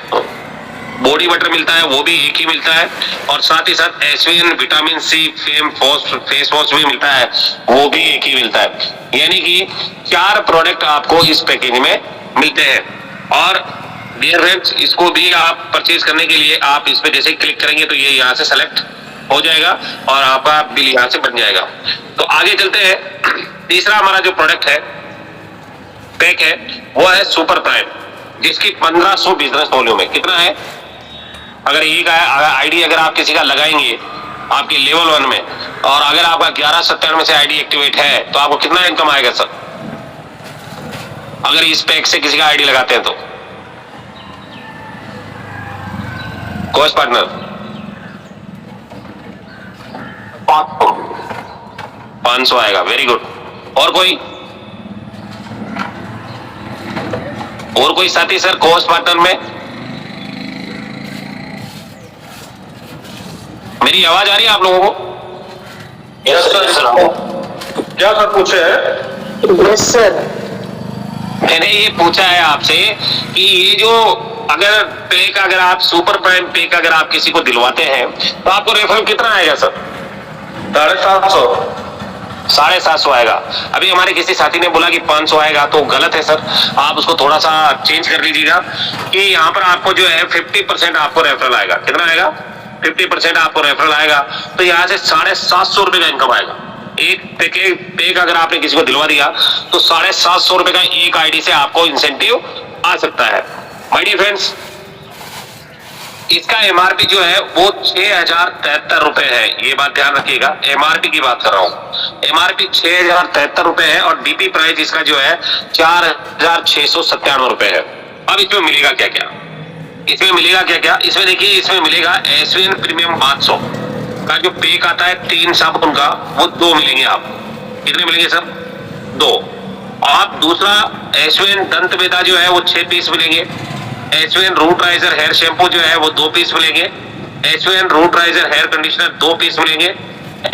बॉडी बटर मिलता है, वो भी एक ही मिलता है। और साथ ही साथ एसवेन विटामिन सी फेस वॉश भी मिलता है, वो भी एक ही मिलता है। यानी कि 4 प्रोडक्ट आपको इस पैकेज में मिलते हैं। और डियर फ्रेंड्स, इसको भी आप परचेज करने के लिए आप इस पे जैसे ही क्लिक करेंगे तो ये यहाँ से सेलेक्ट हो जाएगा और आपका बिल यहाँ से बन जाएगा। तो आगे चलते हैं। तीसरा हमारा जो प्रोडक्ट है, पैक है, वो है सुपर प्राइम, जिसकी 1500 बिजनेस वॉल्यूम है। कितना है? अगर एक आईडी अगर आप किसी का लगाएंगे आपके लेवल 1 में, और अगर आपका 1197 से आईडी एक्टिवेट है तो आपको कितना इनकम आएगा सर, अगर इस पैक से किसी का आईडी लगाते हैं तो? कोच पार्टनर 500 आएगा। Very good. और कोई साथी सर कोच पार्टनर में? मेरी आवाज आ रही है आप लोगों को? Yes sir. क्या सर पूछे हैं? Yes sir. मैंने ये पूछा है आपसे कि ये जो अगर पैक, अगर आप सुपर प्राइम पैक अगर आप किसी को दिलवाते हैं तो आपको रेफरल कितना आएगा सर? 750। 750 आएगा। अभी हमारे किसी साथी ने बोला कि 500 आएगा, तो गलत है सर। आप उसको थोड़ा सा चेंज कर लीजिएगा कि यहाँ पर आपको जो है 50% आपको रेफरल आएगा। कितना आएगा? 50% आपको रेफरल आएगा। तो यहाँ से 750 रुपए का इनकम आएगा। एक पैक अगर आपने किसी को दिलवा दिया तो 750 रुपए का एक आईडी से आपको इंसेंटिव आ सकता है। माय डियर फ्रेंड्स, इसका एमआरपी जो है वो 6073 रुपए है। ये बात ध्यान रखिएगा, एमआरपी की बात कर रहा हूँ। एमआरपी 6073 रुपए है और डीपी प्राइस इसका जो है 4697 रुपए है। अब इसमें मिलेगा क्या क्या? इसमें देखिए, इसमें मिलेगा एसवीएन प्रीमियम 500 का जो पैक आता है 3 साबुन का, वो 2 मिलेंगे। आप कितने मिलेंगे सर? 2। आप दूसरा एसवीएन दंतवेदा जो है वो 6 पीस मिलेंगे। SVN root riser hair shampoo जो है वो 2 पीस मिलेंगे। SVN root riser hair conditioner 2 piece मिलेंगे।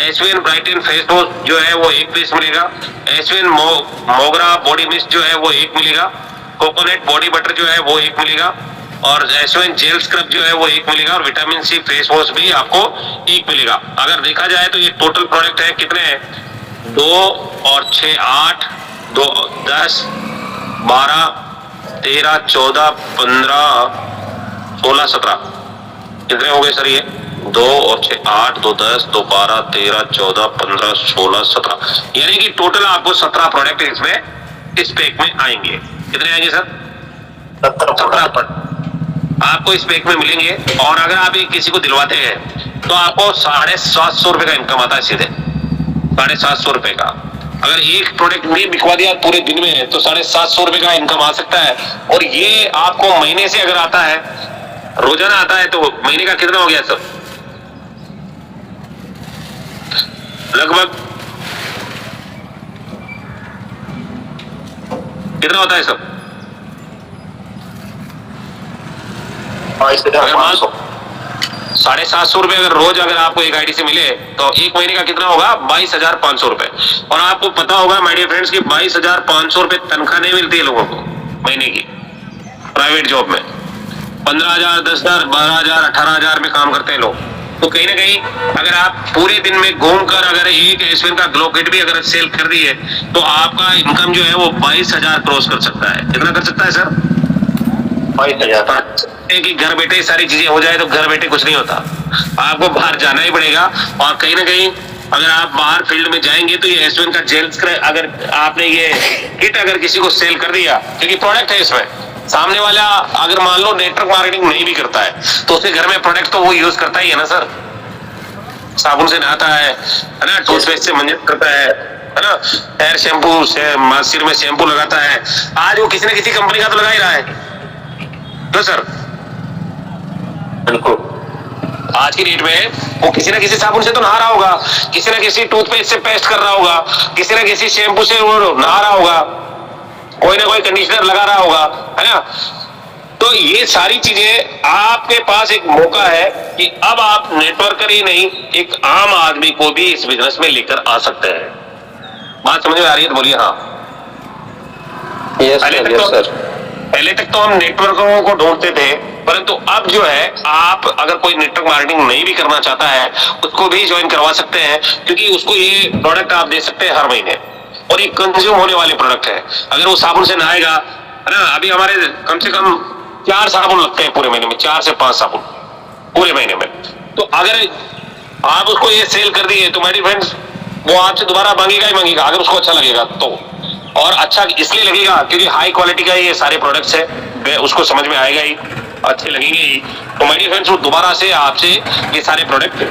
एसवीएन ब्राइटन फेस वॉश जो है वो 1 पीस मिलेगा। एसवीएन मोगरा बॉडी मिस्ट जो है वो 1 मिलेगा। कोकोनट बॉडी बटर जो है वो 1 मिलेगा। और एसवीएन जेल स्क्रब जो है वो 1 मिलेगा। और विटामिन सी फेस वॉश भी आपको 1 मिलेगा। अगर देखा जाए तो ये टोटल प्रोडक्ट है कितने हैं? 2 और 6 8, 2 10 12 13 14 15 16 17 कितने हो गए सर? ये 2 और 6 8, 2 10, 2 12 13 14 15 16 17, यानी कि टोटल आपको 17 प्रोडक्ट इसमें इस पैक में आएंगे। कितने आएंगे सर? 17 आपको इस पैक में मिलेंगे। और अगर आप ये किसी को दिलवाते हैं तो आपको 750 रुपए का इनकम आता है सीधे। 750 रुपए का अगर एक प्रोडक्ट भी बिकवा दिया पूरे दिन में तो 750 रुपए का इनकम आ सकता है। और ये आपको महीने से अगर आता है, रोजाना आता है, तो महीने का कितना हो गया सर? लगभग कितना होता है सर? 22,500। 750 रुपए अगर रोज अगर आपको एक आईडी से मिले तो एक महीने का कितना होगा? 22,500 रुपए। और आपको पता होगा माय डियर फ्रेंड्स कि 22,500 रुपए तनख्वाह नहीं मिलती है लोगों को महीने की प्राइवेट जॉब में। 15,000, 10,000, 12,000, 18,000 में काम करते हैं लोग। तो कहीं ना कहीं अगर आप पूरे दिन में घूमकर अगर एक एसवन का ग्लो किट भी अगर सेल कर दिए तो आपका इनकम जो है वो 22,000 क्रॉस कर सकता है। कितना कर सकता है सर? 22,000। कि घर बैठे सारी चीजें हो जाए तो घर बैठे कुछ नहीं होता, आपको बाहर जाना ही पड़ेगा। और कहीं ना कहीं अगर आप बाहर फील्ड में जाएंगे तो ये एसवन का जेल्स अगर आपने ये किट अगर किसी को सेल कर दिया, क्योंकि प्रोडक्ट है इसमें, सामने वाला अगर मान लो नेटवर्क मार्केटिंग नहीं भी करता है तो उसके घर में प्रोडक्ट तो वो यूज करता ही है ना सर। साबुन से नहाता है ना, टूथपेस्ट से मंजन करता है ना, हेयर शैम्पू से सिर में शैम्पू लगाता है। आज वो किसी न किसी कंपनी का तो लगा ही रहा है तो सर। बिल्कुल। आज की डेट में वो किसी न किसी साबुन से तो नहा रहा होगा, किसी न किसी टूथपेस्ट से पेस्ट कर रहा होगा, किसी न किसी शैम्पू से वो नहा रहा होगा, कोई ना कोई कंडीशनर लगा रहा होगा, है ना। तो ये सारी चीजें आपके पास एक मौका है कि अब आप नेटवर्कर ही नहीं एक आम आदमी को भी इस बिजनेस में लेकर आ सकते हैं। बात समझ में आ रही है तो बोलिए हाँ। पहले तक तो हम नेटवर्करों को ढूंढते थे, परंतु अब जो है आप अगर कोई नेटवर्क मार्केटिंग नहीं भी करना चाहता है उसको भी ज्वाइन करवा सकते हैं, क्योंकि उसको ये प्रोडक्ट आप दे सकते हैं हर महीने और ये कंज्यूम होने वाले प्रोडक्ट है। अगर वो साबुन से नहाएगा, है ना, अभी हमारे कम से कम 4 साबुन लगते हैं पूरे महीने में, 4 से 5 साबुन पूरे महीने में। तो अगर आप उसको ये सेल कर दिए तो माय डियर फ्रेंड्स वो आपसे दोबारा मांगेगा ही मांगेगा, अगर उसको अच्छा लगेगा तो। और अच्छा इसलिए लगेगा क्योंकि हाई क्वालिटी का ये सारे प्रोडक्ट्स है, उसको समझ में आएगा ही, अच्छे लगेंगे ही। तो माय डियर फ्रेंड्स वो दोबारा से आपसे ये सारे प्रोडक्ट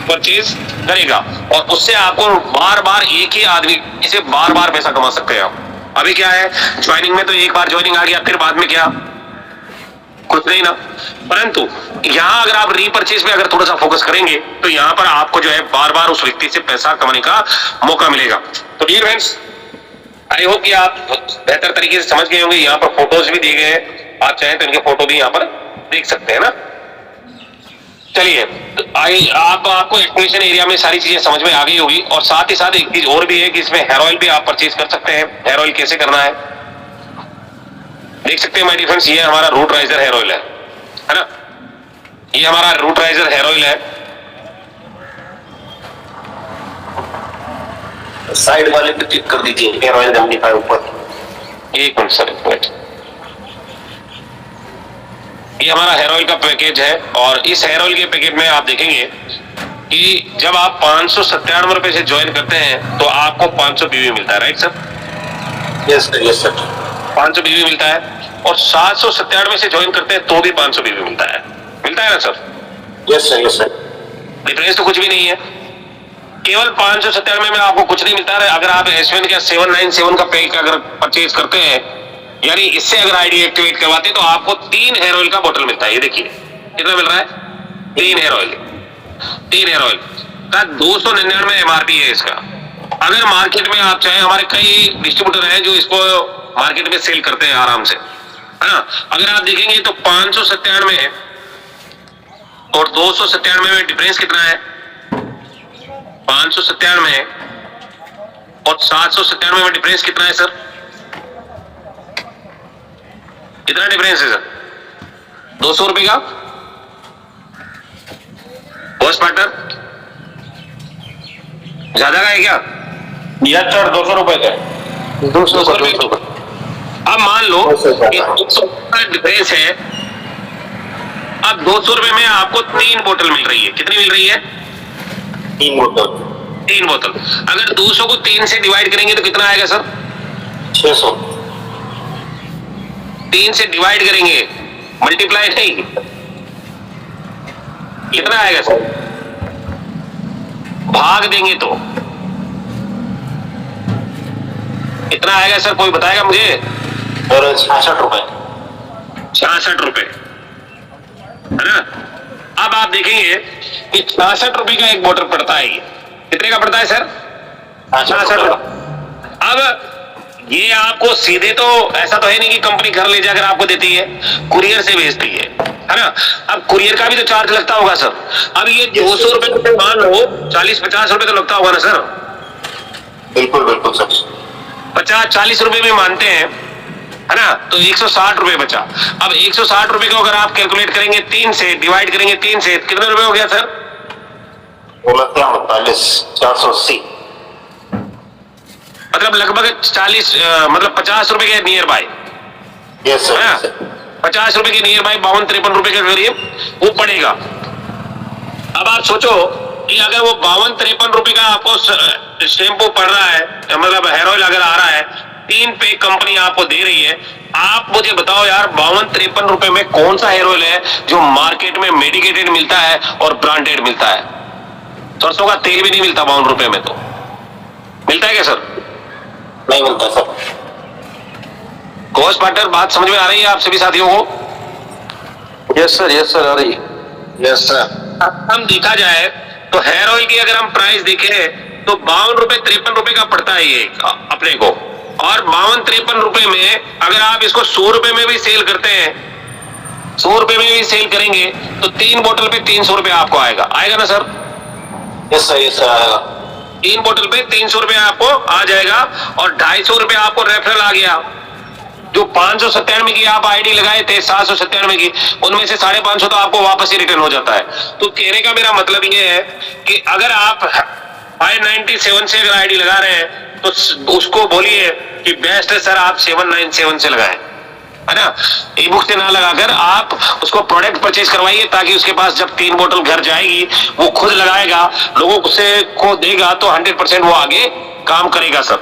परचेज करेगा और उससे आपको बार बार एक ही आदमी इसे बार बार पैसा कमा सकते हैं आप। अभी क्या है, ज्वाइनिंग में तो एक बार ज्वाइनिंग आ गया, फिर बाद में क्या, कुछ नहीं ना। परंतु यहाँ अगर आप रीपरचेज में अगर थोड़ा सा फोकस करेंगे तो यहाँ पर आपको जो है बार बार उस व्यक्ति से पैसा कमाने का मौका मिलेगा। तो डियर फ्रेंड्स आई होप कि आप बेहतर तरीके से समझ गए होंगे। यहाँ पर फोटोज भी दिए गए हैं, आप चाहें तो इनके फोटो भी यहाँ पर देख सकते हैं ना। चलिए आपको एक्सप्लेनेशन एरिया में सारी चीजें समझ में आ गई होगी। और साथ ही साथ एक चीज और भी है कि इसमें हेयर ऑयल भी आप परचेज कर सकते हैं। हेयर ऑयल कैसे करना है देख सकते हैं माय डियर फ्रेंड्स। ये हमारा रूट राइजर हेयर ऑयल है ना, ये हमारा रूट राइजर हेयर ऑयल है। साइड वाले पे क्लिक कर दीजिए, हेयर ऑयल जमनीफाई ऊपर। एक मिनट सर, एक मिनट। ये हमारा हेयर ऑयल का पैकेज है और इस हेयर ऑयल के पैकेट में आप देखेंगे कि जब आप 597 रुपए से ज्वाइन करते हैं तो आपको 500 बीवी मिलता है, right sir? Yes sir, yes sir. 500 बीवी मिलता है। और 797 से ज्वाइन करते हैं तो भी 500 बीवी मिलता है ना sir? Yes sir, yes sir. Difference तो कुछ भी नहीं है, केवल 597 में आपको कुछ नहीं मिलता है। अगर आप एसवन का 797 का पैक अगर परचेज करते हैं, यानी इससे अगर आईडी एक्टिवेट करवाते हैं तो आपको 3 हेयर ऑयल का बोतल मिलता है। ये देखिए कितना मिल रहा है, 3 हेयर ऑयल का 299 एमआरपी है इसका। अगर मार्केट में आप चाहें, हमारे कई डिस्ट्रीब्यूटर हैं जो इसको मार्केट में सेल करते हैं आराम से, है ना। अगर आप देखेंगे तो 597 और 297 में डिफरेंस कितना है? 597 और 797 में डिफरेंस कितना है सर? कितना डिफरेंस है सर? 200 रुपए का। बॉस पार्टनर ज्यादा का है क्या? यस सर, 200 रुपए का। 200 का। अब मान लो कि 200 का डिफरेंस है। अब 200 रुपए में आपको 3 बोतल मिल रही है। कितनी मिल रही है? 3 बोतल। 3 बोतल। अगर 200 को 3 से डिवाइड करेंगे तो कितना आएगा सर? 600। 3 से डिवाइड करेंगे, मल्टीप्लाई नहीं, कितना आएगा सर? भाग देंगे तो कितना आएगा सर? कोई बताएगा मुझे? और 66 रुपए। 66 रुपए, है ना। अब आप देखेंगे कि 66 रुपए का एक बोतल पड़ता है। ये कितने का पड़ता है सर? 66 रुपए। अब ये आपको सीधे तो ऐसा तो है नहीं कि कंपनी घर ले जाकर आपको देती है, कुरियर से भेजती है ना। अब कुरियर का भी तो चार्ज लगता होगा सर। अब ये 200 रुपए तो मान लो, 40-50 रुपए तो लगता होगा ना सर। बिल्कुल बिल्कुल सर। 50-40 रुपए में मानते हैं, है ना, तो 160 रुपए बचा। अब 160 रुपए को अगर आप कैलकुलेट करेंगे 3 से, डिवाइड करेंगे 3 से, कितने रुपए हो गया सर? 480। मतलब लगभग 40 मतलब 50 रुपए के नियर बाय, यस है ना, सर। 50 रुपए के नियर बाय 52-53 रुपए के करीब वो पड़ेगा। अब आप सोचो कि अगर वो 52-53 रुपए का आपको शैम्पू पड़ रहा है, मतलब हेयर ऑयल अगर आ रहा है, 3 पे कंपनी आपको दे रही है, आप मुझे बताओ यार 52-53 रुपए में कौन सा हेयर ऑयल है जो मार्केट में मेडिकेटेड मिलता है और ब्रांडेड मिलता है? सरसों का तेल भी नहीं मिलता 52 रुपए में, तो मिलता है क्या सर? नहीं मिलता सर। कोच पार्टनर, बात समझ में आ रही है आप सभी साथियों को? यस सर आ रही है। Yes sir. हम देखा जाए तो हेयर ऑयल की अगर हम प्राइस देखें तो 52-53 रुपए का पड़ता है ये अपने को। और 52-53 रुपए में अगर आप इसको 100 रुपए में भी सेल करते हैं, 100 रुपए में भी सेल करेंगे तो 3 बोतल पे 300 रुपए आपको आएगा ना सर? यस सर आएगा। 3 बोतल पे 300 रुपए आपको आ जाएगा। और 250 रुपए आपको रेफरल आ गया। जो 597 की आप आईडी लगाए थे, 797 की, उनमें से 550 तो आपको वापस ही रिटर्न हो जाता है। तो कहने का मेरा मतलब ये है कि अगर आप 597 से अगर आईडी लगा रहे हैं तो उसको बोलिए कि बेस्ट है सर आप 797 से लगाएं, है ना। ई बुक से ना लगाकर आप उसको प्रोडक्ट परचेज करवाइए, ताकि उसके पास जब 3 बोतल घर जाएगी वो खुद लगाएगा, लोगों से को देगा, तो 100% वो आगे काम करेगा सर।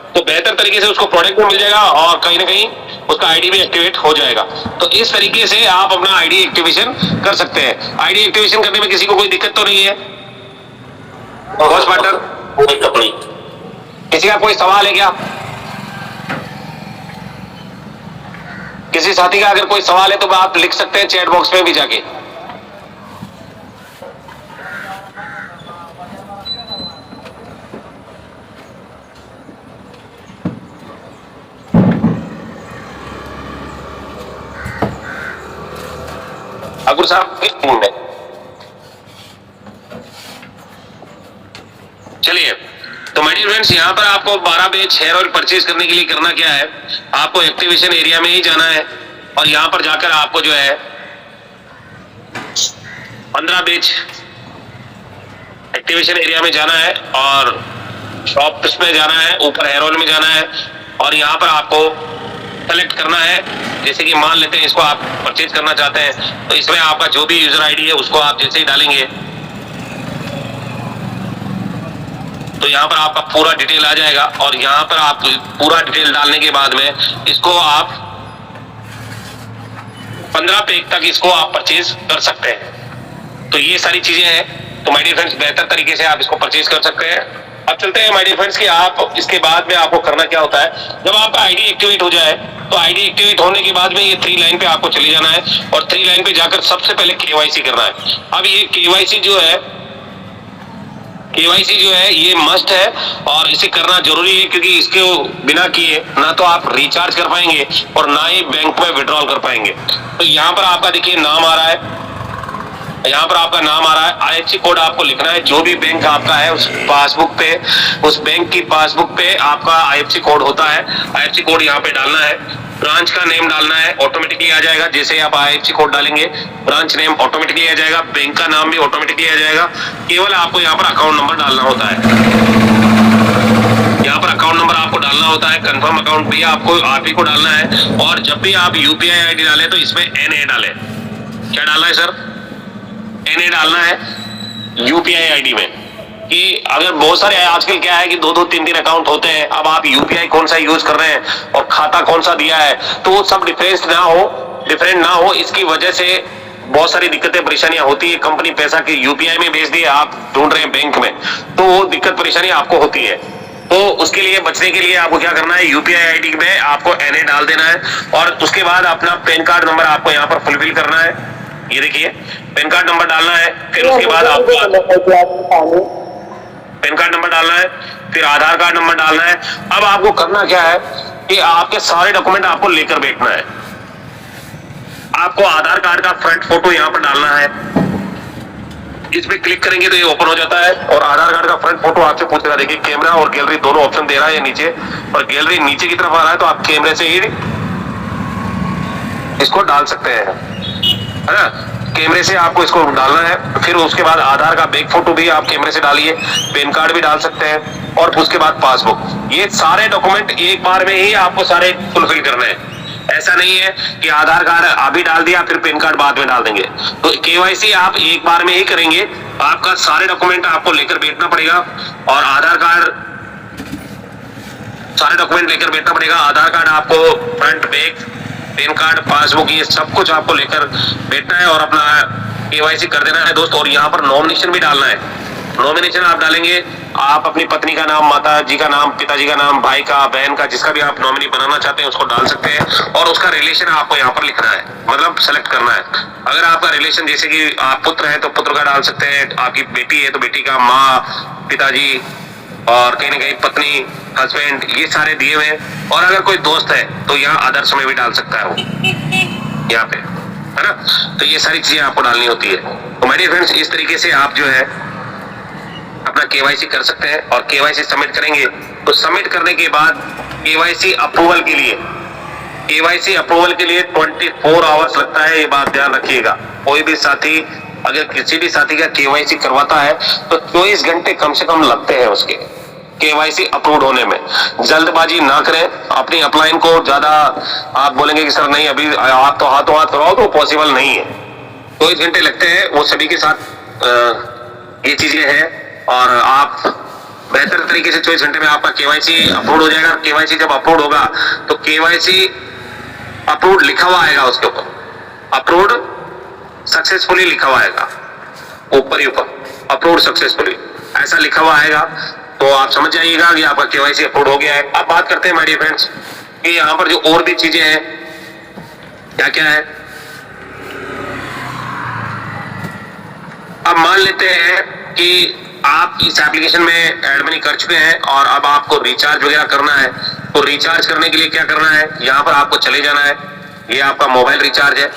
तो बेहतर तरीके से उसको प्रोडक्ट भी मिल जाएगा और कहीं ना कहीं उसका आईडी भी एक्टिवेट हो जाएगा। तो इस तरीके से आप अपना आईडी एक्टिवेशन कर सकते हैं। आईडी एक्टिवेशन करने में किसी को कोई दिक्कत तो नहीं है? बॉस पार्टनर, कोई दिक्कत नहीं। किसी का कोई सवाल है क्या? किसी साथी का अगर कोई सवाल है तो आप लिख सकते हैं चैट बॉक्स में भी जाके। अकुर साहब है। चलिए, तो माय डियर फ्रेंड्स, यहाँ पर आपको 12 बेच हेयर ऑयल परचेज करने के लिए करना क्या है, आपको एक्टिवेशन एरिया में ही जाना है और यहाँ पर जाकर आपको जो है 15 बेच एक्टिवेशन एरिया में जाना है और शॉप्स में जाना है, ऊपर हेयर ऑयल में जाना है और यहाँ पर आपको सेलेक्ट करना है। जैसे कि मान लेते हैं इसको आप परचेज करना चाहते हैं, तो इसमें आपका जो भी यूजर आईडी है उसको आप जैसे ही डालेंगे तो यहाँ पर आपका पूरा डिटेल आ जाएगा और यहाँ पर आप पूरा डिटेल डालने के बाद में इसको आप 15 पैक तक इसको आप परचेज कर सकते हैं। तो ये सारी चीजें हैं। तो माय डियर फ्रेंड्स, बेहतर तरीके से आप इसको परचेज कर सकते हैं। अब चलते हैं माय डियर फ्रेंड्स कि आप इसके बाद में आपको करना क्या होता है। जब आपका आईडी एक्टिवेट हो जाए तो आईडी एक्टिवेट होने के बाद में ये 3 लाइन पे आपको चले जाना है और 3 लाइन पे जाकर सबसे पहले केवाईसी करना है। अब ये केवाईसी जो है ये मस्ट है और इसे करना जरूरी है, क्योंकि इसके बिना किए ना तो आप रिचार्ज कर पाएंगे और ना ही बैंक में विड्रॉल कर पाएंगे। तो यहाँ पर आपका देखिए नाम आ रहा है, यहाँ पर आपका नाम आ रहा है, आईएफएससी कोड आपको लिखना है। जो भी बैंक आपका है उस पासबुक पे, उस बैंक की पासबुक पे आपका आईएफएससी कोड होता है। आईएफएससी कोड यहाँ पे डालना है, ब्रांच का नेम डालना है, ऑटोमेटिकली आ जाएगा। जैसे ही आप आईएफएससी कोड डालेंगे ब्रांच नेम ऑटोमेटिकली आ जाएगा, बैंक का नाम भी ऑटोमेटिकली आ जाएगा। केवल आपको यहाँ पर अकाउंट नंबर डालना होता है, यहाँ पर अकाउंट नंबर आपको डालना होता है। कंफर्म अकाउंट भी आपको आप ही को डालना है। और जब भी आप यूपीआई आईडी डालें तो इसमें NA डालें। क्या डालना है सर? NA डालना है यूपीआई आईडी में। कि अगर बहुत सारे आजकल क्या है कि 2-2, 3-3 अकाउंट होते हैं, अब आप यूपीआई कौन सा यूज कर रहे हैं और खाता कौन सा दिया है, तो वो सब डिफरेंट ना हो, इसकी वजह से बहुत सारी दिक्कतें परेशानियां होती है। कंपनी पैसा की यूपीआई में भेज दिया, आप ढूंढ रहे हैं बैंक में, तो वो दिक्कत परेशानी आपको होती है। तो उसके लिए बचने के लिए आपको क्या करना है, यूपीआई आईडी में आपको NA डाल देना है और उसके बाद अपना पैन कार्ड नंबर आपको यहाँ पर फुलफिल करना है। ये देखिए पैन कार्ड नंबर डालना है, फिर उसके बाद आपको पैन कार्ड नंबर डालना है, फिर आधार कार्ड नंबर डालना है। अब आपको करना क्या है, कि आपके सारे डॉक्यूमेंट आपको लेकर बैठना है। आपको आधार कार्ड का फ्रंट फोटो यहाँ पर डालना है, इस पे क्लिक करेंगे तो ये ओपन हो जाता है और आधार कार्ड का फ्रंट फोटो आपसे पूछेगा। देखिए कैमरा और गैलरी दोनों ऑप्शन दे रहा है ये नीचे, और गैलरी नीचे की तरफ आ रहा है तो आप कैमरे से ही इसको डाल सकते हैं, है ना। कैमरे से आपको इसको डालना है, फिर उसके बाद आधार का बैक फोटो भी आप कैमरे से डालिए, पैन कार्ड भी डाल सकते हैं, और उसके बाद पासबुक। ये सारे डॉक्यूमेंट एक बार में ही आपको सारे फुलफिल करने हैं। ऐसा नहीं है कि आधार कार्ड अभी डाल दिया फिर पैन कार्ड बाद में डाल देंगे। तो केवाईसी आप एक बार में ही करेंगे। आपका सारे डॉक्यूमेंट आपको लेकर बैठना पड़ेगा, और आधार कार्ड सारे डॉक्यूमेंट लेकर बैठना पड़ेगा। आधार कार्ड आपको front back, pan card, passbook, ये सब कुछ आपको लेकर बैठना है और अपना केवाईसी कर देना है दोस्त। और यहाँ पर नॉमिनेशन भी डालना है। नॉमिनेशन आप डालेंगे, आप अपनी पत्नी का नाम, माता जी का नाम, पिताजी का नाम, भाई का, बहन का, जिसका भी आप नॉमिनी बनाना चाहते हैं उसको डाल सकते हैं, और उसका रिलेशन आपको यहाँ पर लिखना है, मतलब सेलेक्ट करना है। अगर आपका रिलेशन जैसे कि आप पुत्र है तो पुत्र का डाल सकते हैं, आपकी बेटी है तो बेटी का, माँ, पिताजी, और कहीं ना कहीं पत्नी, हस्बैंड, ये सारे दिए हुए हैं। और अगर कोई दोस्त है तो यहाँ अदर्स में भी डाल सकता है वो, यहाँ पे, है ना। तो ये सारी चीजें आपको डालनी होती है। तो माय डियर फ्रेंड्स, इस तरीके से आप जो है अपना केवाईसी कर सकते हैं, और केवाईसी सबमिट करेंगे तो सबमिट करने के बाद केवाईसी अप्रूवल के लिए 24 आवर्स लगता है, ये बात ध्यान रखिएगा। कोई भी साथी अगर किसी भी साथी का केवाईसी करवाता है तो 24 घंटे कम से कम लगते हैं उसके केवाईसी अप्रूव होने में। जल्दबाजी ना करें, अपनी अपलाइन को ज्यादा आप बोलेंगे कि सर नहीं अभी आप तो हाथों हाथ करवाओ, तो पॉसिबल नहीं है। 24 घंटे लगते हैं, वो सभी के साथ ये चीजें हैं। और आप बेहतर तरीके से 24 घंटे में आपका केवाईसी अप्रूव हो जाएगा। केवाईसी जब अप्रूव होगा तो केवाईसी अप्रूव्ड लिखा हुआ आएगा, उसके ऊपर अप्रूव्ड सक्सेसफुली लिखा हुआ आएगा, ऊपर ही ऊपर अप्रूव्ड सक्सेसफुली ऐसा लिखा हुआ आएगा। तो आप समझ जाइएगा कि आपका केवाईसी अप्रूव हो गया है। अब बात करते हैं माय डियर फ्रेंड्स कि यहाँ पर जो और भी चीजें हैं क्या क्या है। अब मान लेते हैं कि आप इस एप्लीकेशन में एडमिन कर चुके हैं और अब आपको रिचार्ज वगैरह करना है। तो रिचार्ज करने के लिए क्या करना है, यहाँ पर आपको चले जाना है। ये आपका मोबाइल रिचार्ज है,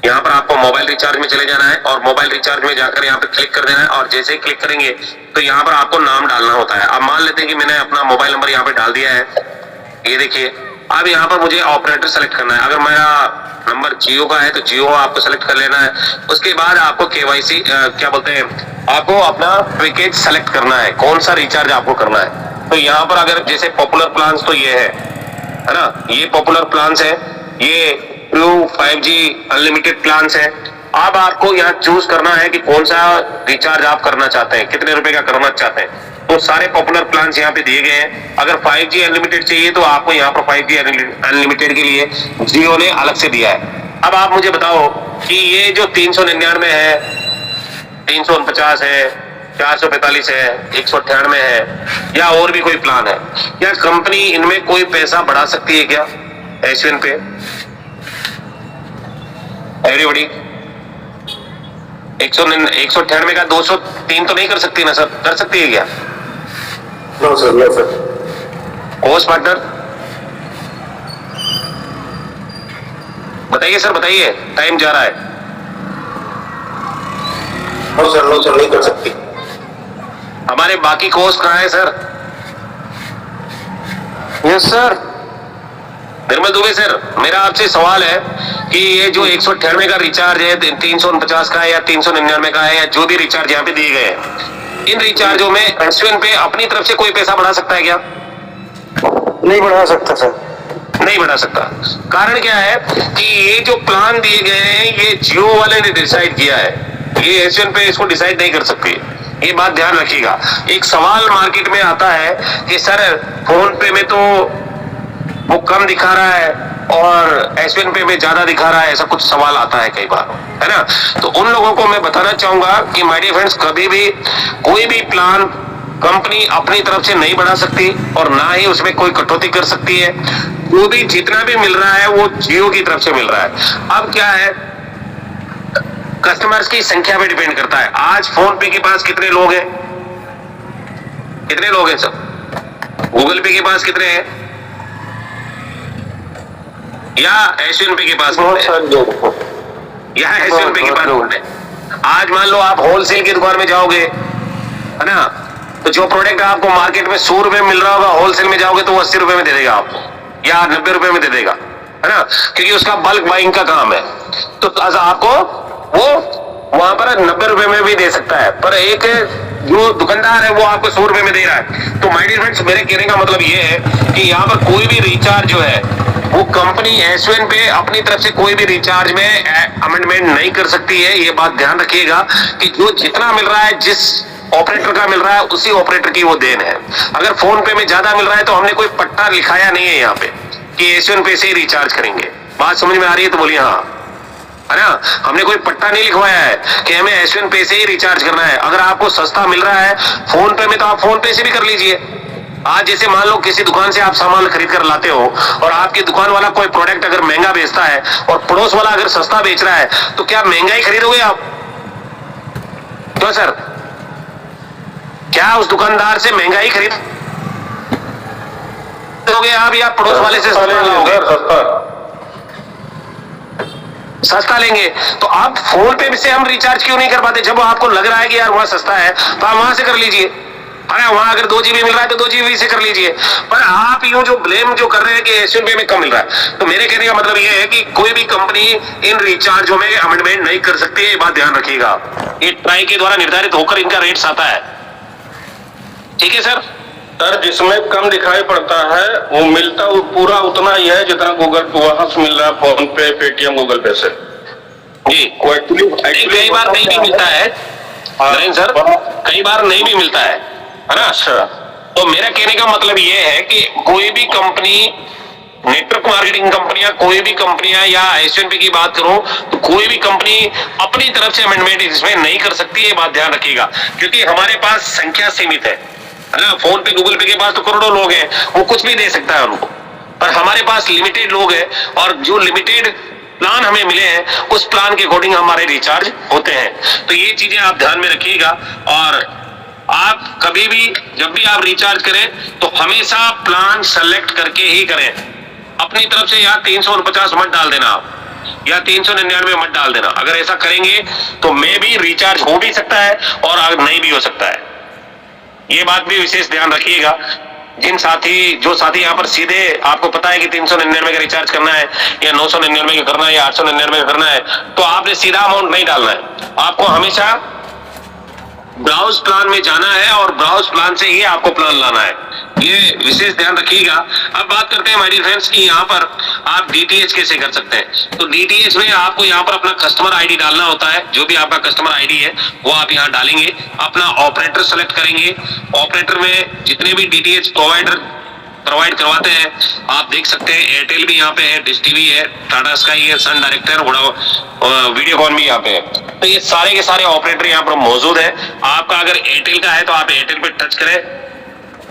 यहाँ पर आपको मोबाइल रिचार्ज में चले जाना है, और मोबाइल रिचार्ज में जाकर यहाँ पे क्लिक कर देना है। और जैसे ही क्लिक करेंगे तो यहाँ पर आपको नाम डालना होता है। अब मान लेते हैं कि मैंने अपना मोबाइल नंबर यहाँ पे डाल दिया है, ये देखिए। अब यहाँ पर मुझे ऑपरेटर सेलेक्ट करना है। अगर मेरा नंबर जियो का है तो जियो आपको सेलेक्ट कर लेना है। उसके बाद आपको केवाईसी क्या बोलते हैं, आपको अपना पैकेज सेलेक्ट करना है, कौन सा रिचार्ज आपको करना है। तो यहाँ पर अगर जैसे पॉपुलर प्लान्स तो ये है ना, ये पॉपुलर प्लान्स है, ये ट्रू 5G अनलिमिटेड प्लान्स है। अब आपको यहाँ चूज करना है कि कौन सा रिचार्ज आप करना चाहते हैं, कितने रुपए का करना चाहते हैं। तो सारे पॉपुलर प्लान्स यहाँ पे दिए गए हैं। अगर 5G अनलिमिटेड चाहिए तो आपको यहाँ पर 5G अनलिमिटेड के लिए जियो ने अलग से दिया है। अब आप मुझे बताओ कि ये जो 399 है, 349 है, 445 है, 198 है, या और भी कोई प्लान है, क्या कंपनी इनमें कोई पैसा बढ़ा सकती है क्या एसवीएन पे? एवरीबॉडी 198 का 203 तो नहीं कर सकती ना सर? कर सकती है क्या? No sir, no sir. Cost partner बताइए सर, बताइए, टाइम जा रहा है। नो सर, नहीं कर सकती। हमारे बाकी कोस्ट कहाँ है sir? Yes sir. Nirmal Dubey sir, मेरा आपसे सवाल है कि ये जो 198 का रिचार्ज है, 349 का है या 399 का है, या जो भी रिचार्ज यहाँ पे दिए गए हैं, इन रिचार्जों में एसवीएन पे अपनी तरफ से कोई पैसा बढ़ा सकता है क्या? नहीं बढ़ा सकता सर। नहीं बढ़ा सकता। कारण क्या है कि ये जो प्लान दिए गए हैं ये जियो वाले ने डिसाइड किया है, ये एसवीएन पे इसको डिसाइड नहीं कर सकती। ये बात ध्यान रखिएगा। एक सवाल मार्केट में आता है कि सर फोन पे में तो वो कम दिखा रहा है और एसवीएन पे में ज्यादा दिखा रहा है, ऐसा कुछ सवाल आता है कई बार, है ना। तो उन लोगों को मैं बताना चाहूंगा कि माय डियर फ्रेंड्स, कभी भी कोई भी प्लान कंपनी अपनी तरफ से नहीं बढ़ा सकती और ना ही उसमें कोई कटौती कर सकती है। वो भी जितना भी मिल रहा है वो जियो की तरफ से मिल रहा है। अब क्या है, कस्टमर्स की संख्या पे डिपेंड करता है। आज फोन पे के पास कितने लोग हैं, कितने लोग हैं सर? गूगल पे के पास कितने हैं? या एशियन पे के पास नो ढूंढे, सर, या एशियन पे के पास ढूंढे। आज मान लो आप होलसेल की दुकान में जाओगे, है ना, तो जो प्रोडक्ट आपको मार्केट में 100 रुपए मिल रहा होगा, होलसेल में जाओगे तो वो 80 रुपए में दे देगा आपको, या 90 रुपए में दे देगा, है ना, क्योंकि उसका बल्क बाइंग का काम है। तो आपको वो वहां पर 90 रुपए में भी दे सकता है, पर एक जो दुकानदार है वो आपको 100 रुपए में दे रहा है। तो माय डियर फ्रेंड्स, मेरे कहने का मतलब ये है कि यहाँ पर कोई भी रिचार्ज जो है वो कंपनी एसवन पे अपनी तरफ से कोई भी रिचार्ज में अमेंडमेंट नहीं कर सकती है। ये बात ध्यान रखिएगा कि जो जितना मिल रहा है, जिस ऑपरेटर का मिल रहा है, उसी ऑपरेटर की वो देन है। अगर फोन पे में ज्यादा मिल रहा है तो हमने कोई पट्टा लिखाया नहीं है यहाँ पे कि एसवन पे से ही रिचार्ज करेंगे। बात समझ में आ रही है तो बोलिए हाँ, है ना। हमने कोई पट्टा नहीं लिखवाया है कि हमें एसवन पे से ही रिचार्ज करना है। अगर आपको सस्ता मिल रहा है फोन पे में तो आप फोन पे से भी कर लीजिए। आज जैसे मान लो किसी दुकान से आप सामान खरीद कर लाते हो और आपकी दुकान वाला कोई प्रोडक्ट अगर महंगा बेचता है और पड़ोस वाला अगर सस्ता बेच रहा है, तो क्या महंगा ही खरीदोगे आप? क्यों सर, क्या उस दुकानदार से महंगा ही खरीदोगे आप, या पड़ोस वाले से सस्ता लोगे? सस्ता लेंगे। तो आप फोन पे से हम रिचार्ज क्यों नहीं कर पाते? जब आपको लग रहा है कि यार वहां सस्ता है तो आप वहां से कर लीजिए, है ना। वहां अगर 2 GB मिल रहा है तो 2 GB से कर लीजिए। पर आप यूं जो ब्लेम जो कर रहे हैं कि एशियन पे में कम मिल रहा है, तो मेरे कहने का मतलब ये है कि कोई भी कंपनी इन रिचार्जों में अमेंडमेंट नहीं कर सकती है। ये बात ध्यान रखिएगा। ये ट्राई के द्वारा निर्धारित होकर इनका रेट्स आता है। ठीक है सर। सर, जिसमें कम दिखाई पड़ता है वो मिलता वो पूरा उतना ही है जितना गूगल वहां से मिल रहा है, फोन पे, पेटीएम, गूगल पे से। जी, कई बार नहीं भी मिलता है नरेंद्र सर, कई बार नहीं भी मिलता है ना। अच्छा, तो मेरा कहने का मतलब ये है कि कोई भी कंपनी, नेटवर्क मार्केटिंग कंपनियां, कोई भी कंपनियां, या एसएनपी की बात करूं तो कोई भी कंपनी अपनी तरफ से अमेंडमेंट इसमें नहीं कर सकती है। बात ध्यान रखिएगा, क्योंकि हमारे पास संख्या सीमित है ना। फोन पे, गूगल पे के पास तो करोड़ों लोग हैं, वो कुछ भी दे सकता है उनको, पर हमारे पास लिमिटेड लोग हैं और जो लिमिटेड प्लान हमें मिले हैं उस प्लान के अकॉर्डिंग हमारे रिचार्ज होते हैं। तो ये चीजें आप ध्यान में रखिएगा। और आप कभी भी जब भी आप रिचार्ज करें तो हमेशा प्लान सेलेक्ट करके ही करें। अपनी तरफ से या 349 मत डाल देना आप, या 399 मत डाल देना। अगर ऐसा करेंगे तो मे भी रिचार्ज हो भी सकता है और नहीं भी हो सकता है। ये बात भी विशेष ध्यान रखिएगा। जो साथी यहाँ पर सीधे आपको पता है कि 399 का रिचार्ज करना है, या 999 का करना है, या 899 का करना है, तो आपने सीधा अमाउंट नहीं डालना है। आपको हमेशा ब्राउज प्लान में जाना है और ब्राउज प्लान से ही आपको प्लान लाना है। ये विशेष ध्यान रखिएगा। अब बात करते हैं माय डियर फ्रेंड्स कि यहाँ पर आप डीटीएच कैसे कर सकते हैं। तो डीटीएच में आपको यहाँ पर अपना कस्टमर आईडी डालना होता है। जो भी आपका कस्टमर आईडी है वो आप यहाँ डालेंगे, अपना ऑपरेटर सेलेक्ट करेंगे। ऑपरेटर में जितने भी डीटीएच प्रोवाइडर प्रोवाइड करवाते हैं आप देख सकते हैं, एयरटेल भी यहाँ पे है, डिश टीवी है, टाटा स्काई है, सन डायरेक्टर, वीडियोकॉन भी यहाँ पे है। तो ये सारे के सारे ऑपरेटर यहाँ पर मौजूद है। आपका अगर एयरटेल का है तो आप एयरटेल पे टच करें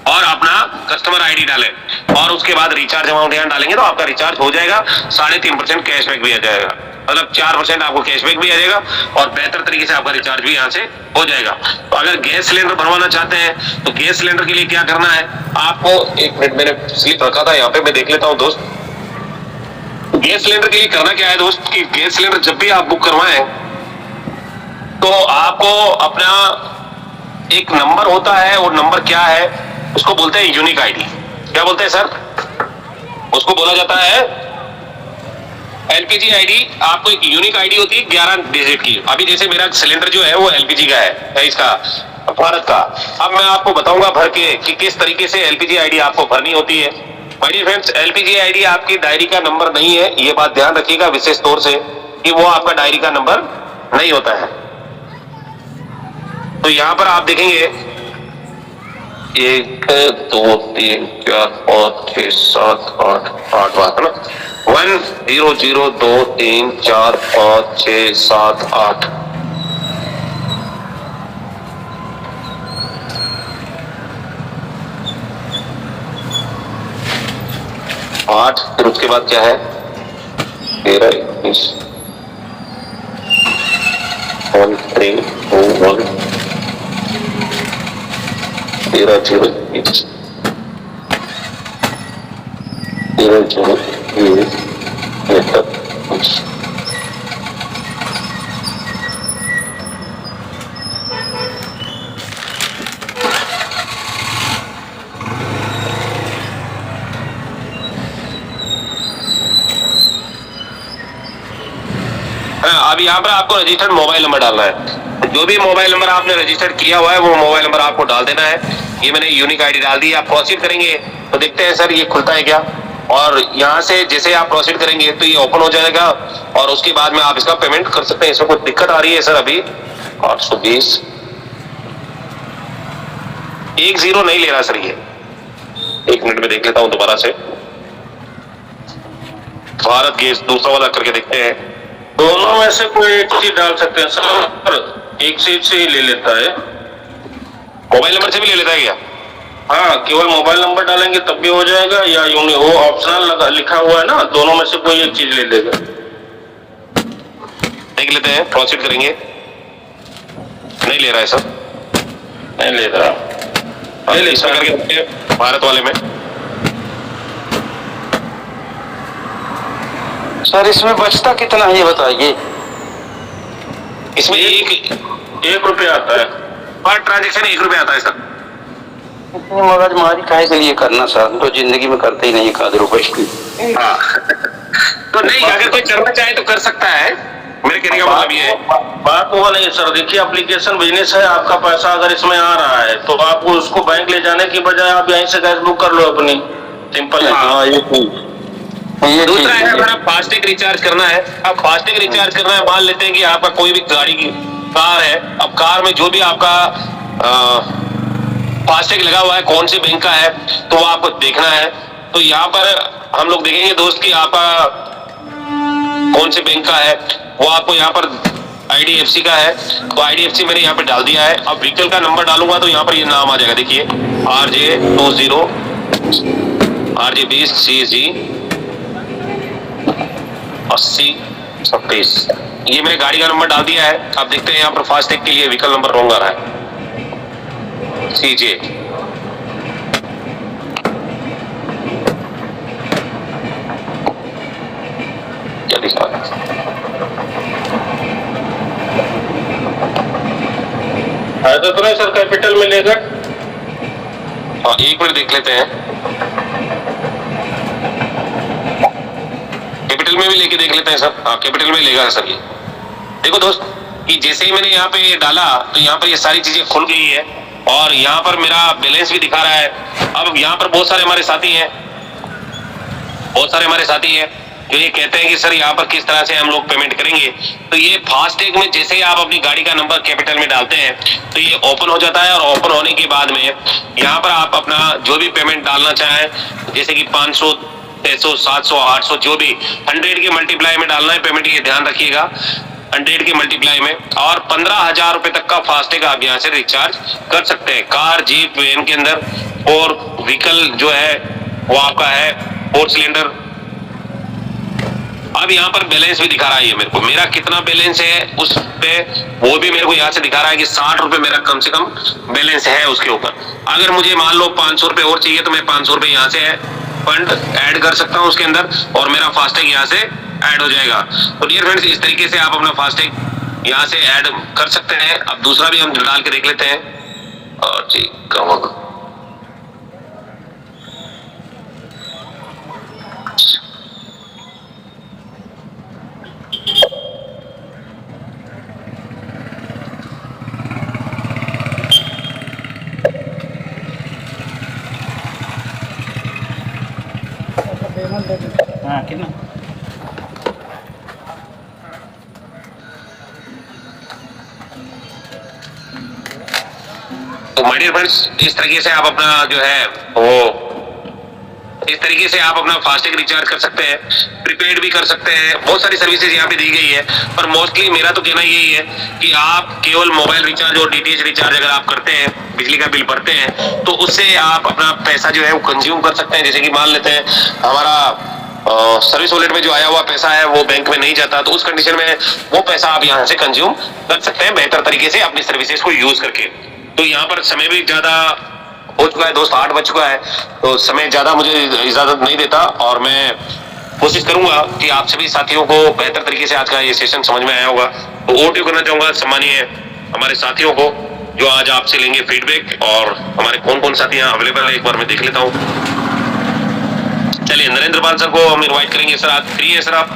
और अपना कस्टमर आईडी डालें, और उसके बाद रिचार्ज अमाउंट यहाँ डालेंगे तो आपका रिचार्ज हो जाएगा। 3.5% कैशबैक भी आ जाएगा, मतलब 4% आपको कैशबैक भी आ जाएगा और बेहतर तरीके से आपका रिचार्ज भी यहाँ से हो जाएगा। तो अगर गैस सिलेंडर भरवाना चाहते हैं तो गैस सिलेंडर के लिए क्या करना है आपको, 1 मिनट मैंने स्लिप रखा था यहाँ पे, मैं देख लेता हूँ दोस्त। गैस सिलेंडर के लिए करना क्या है दोस्त कि गैस सिलेंडर जब भी आप बुक करवाएं तो आपको अपना एक नंबर होता है, वो नंबर क्या है उसको बोलते हैं यूनिक आईडी। क्या बोलते हैं सर? उसको बोला जाता है एलपीजी आईडी। आपको एक यूनिक आईडी होती है 11 डिजिट की। अभी जैसे मेरा सिलेंडर जो है वो एलपीजी का है, इसका भारत का। अब मैं आपको बताऊंगा भर के कि किस तरीके से एलपीजी आईडी आपको भरनी होती है। My dear friends, LPG ID आपकी डायरी का नंबर नहीं है, ये बात ध्यान रखिएगा विशेष तौर से कि वो आपका डायरी का नंबर नहीं होता है। तो यहाँ पर आप देखेंगे 1 2 3 4 5 6 7 8 8 बात है ना, 1 0 0 2 3 4 5 6 7 8। फिर उसके बाद क्या है 13 19 1 3 2 1 13 0 0 0 1 अब यहाँ पर आपको रजिस्टर्ड मोबाइल नंबर डालना है। जो भी मोबाइल नंबर आपने रजिस्टर किया हुआ है वो मोबाइल नंबर आपको डाल देना है। ये मैंने यूनिक आईडी डाल दी। आप प्रोसीड करेंगे तो देखते हैं सर ये खुलता है क्या, और यहाँ से जैसे आप प्रोसीड करेंगे तो ये ओपन हो जाएगा और उसके बाद में आप इसका पेमेंट कर सकते हैं। इसमें कोई दिक्कत आ रही है सर? अभी 820 10 नहीं ले रहा सर ये। 1 मिनट में देख लेता हूँ दोबारा से। भारत गैस दूसरा वाला करके देखते हैं। दोनों में से कोई एक चीज डाल सकते हैं सर, एक चीज से ही ले लेता है। मोबाइल नंबर से भी ले लेता है क्या? हाँ, केवल मोबाइल नंबर डालेंगे तब भी हो जाएगा, या यूनि वो ऑप्शनल लिखा हुआ है ना, दोनों में से कोई एक चीज ले लेगा। देख लेते हैं, प्रोसीड करेंगे। नहीं ले रहा है सर, नहीं ले रहा। नहीं ले, इसमें करके देखते हैं भारत वाले में। सर इसमें बचता कितना है ये बताइए। इसमें एक रुपया आता है पर ट्रांजेक्शन। 1 रुपया आता है सर। इतनी मगजमारी काहे के लिए करना सर, हम तो जिंदगी में करते ही नहीं 1 रुपए की। हाँ तो नहीं, अगर कोई करना चाहे तो कर सकता है। मेरे कहने का मतलब ये है, बात वो नहीं सर। देखिए, एप्लीकेशन बिजनेस है, आपका पैसा अगर इसमें आ रहा है तो आप उसको बैंक ले जाने की बजाय आप यहीं से गैस बुक कर लो अपनी, सिंपल है। हाँ ये दूसरा है हमारा फास्टैग रिचार्ज करना है। अब फास्टैग रिचार्ज करना है, मान लेते हैं कि आपका कोई भी गाड़ी की कार है। अब कार में जो भी आपका फास्टैग लगा हुआ है कौन से बैंक का है तो वो आपको देखना है। तो यहाँ पर हम लोग देखेंगे दोस्त कि आपका कौन से बैंक का है। वो आपको यहाँ पर IDFC का है तो IDFC मैंने यहाँ पे डाल दिया है। अब व्हीकल का नंबर डालूंगा तो यहाँ पर ये नाम आ जाएगा। देखिए RJ20 RJ20 CG 8036, ये मैंने गाड़ी का नंबर डाल दिया है। अब देखते हैं यहाँ पर फास्टैग के लिए व्हीकल नंबर रॉन्ग आ रहा है। CJ क्या लिखा है? तो नहीं सर, कैपिटल में लेगा। हाँ 1 मिनट देख लेते हैं। कैपिटल में भी लेके देख लेते हैं सर। हाँ कैपिटल में लेगा सर ये। देखो दोस्त कि जैसे ही मैंने यहाँ पे डाला तो यहाँ पर ये सारी चीजें खुल गई है और यहाँ पर मेरा बैलेंस भी दिखा रहा है। अब यहाँ पर बहुत सारे हमारे साथी हैं जो ये कहते हैं कि सर यहाँ पर किस तरह से हम लोग पेमेंट करेंगे। तो ये फास्टैग में जैसे ही आप अपनी गाड़ी का नंबर कैपिटल में डालते हैं तो ये ओपन हो जाता है और ओपन होने के बाद में यहाँ पर आप अपना जो भी पेमेंट डालना चाहें, जैसे कि 500 600 700 800 जो भी 100 के मल्टीप्लाई में डालना है पेमेंट, ये ध्यान रखिएगा 100 के मल्टीप्लाई में। और 15,000 रुपए तक का फास्टैग आप यहाँ से रिचार्ज कर सकते हैं कार जीप वैन के अंदर। और व्हीकल जो है वो आपका है 4 सिलेंडर। अब यहाँ पर बैलेंस भी दिखा रहा है ये मेरे को, मेरा कितना बैलेंस है उस पे वो भी मेरे को यहाँ से दिखा रहा है कि 60 रुपए मेरा कम से कम बैलेंस है उसके ऊपर। अगर मुझे मान लो 500 रुपए और चाहिए तो मैं 500 रुपए यहाँ से फंड ऐड कर सकता हूँ उसके अंदर और मेरा फास्टैग यहाँ से ऐड हो जाएगा। तो डियर फ्रेंड्स, इस तरीके से आप अपना फास्टैग यहाँ से ऐड कर सकते हैं। अब दूसरा भी हम डाल के देख लेते हैं। और जी कम हाँ कितना तो माय डियर फ्रेंड्स, इस तरीके से आप अपना जो है वो इस तरीके से आप अपना फास्टैग रिचार्ज कर सकते हैं, प्रीपेड भी कर सकते हैं। बहुत सारी सर्विसेज यहाँ पे दी गई है, पर मोस्टली मेरा तो कहना यही है कि आप केवल मोबाइल रिचार्ज और DTH रिचार्ज अगर आप करते हैं, बिजली का बिल भरते हैं, तो उससे आप अपना पैसा जो है वो कंज्यूम कर सकते हैं। जैसे कि मान लेते हैं हमारा सर्विस वॉलेट में जो आया हुआ पैसा है वो बैंक में नहीं जाता, तो उस कंडीशन में वो पैसा आप यहाँ से कंज्यूम कर सकते हैं बेहतर तरीके से अपनी सर्विसेज को यूज करके। तो यहाँ पर समय भी ज्यादा हो चुका है दोस्त, 8 बज चुका है, तो समय ज्यादा मुझे इजाजत नहीं देता और मैं कोशिश करूंगा कि आप सभी साथियों को बेहतर तरीके से आज का ये सेशन समझ में आया होगा। तो ओवर टू करना चाहूंगा सम्मानीय हमारे साथियों को जो आज आपसे लेंगे फीडबैक, और हमारे कौन कौन साथी यहाँ अवेलेबल है एक बार मैं देख लेता हूँ। चलिए नरेंद्र पाल सर को हम इनवाइट करेंगे। सर आप फ्री है? सर आप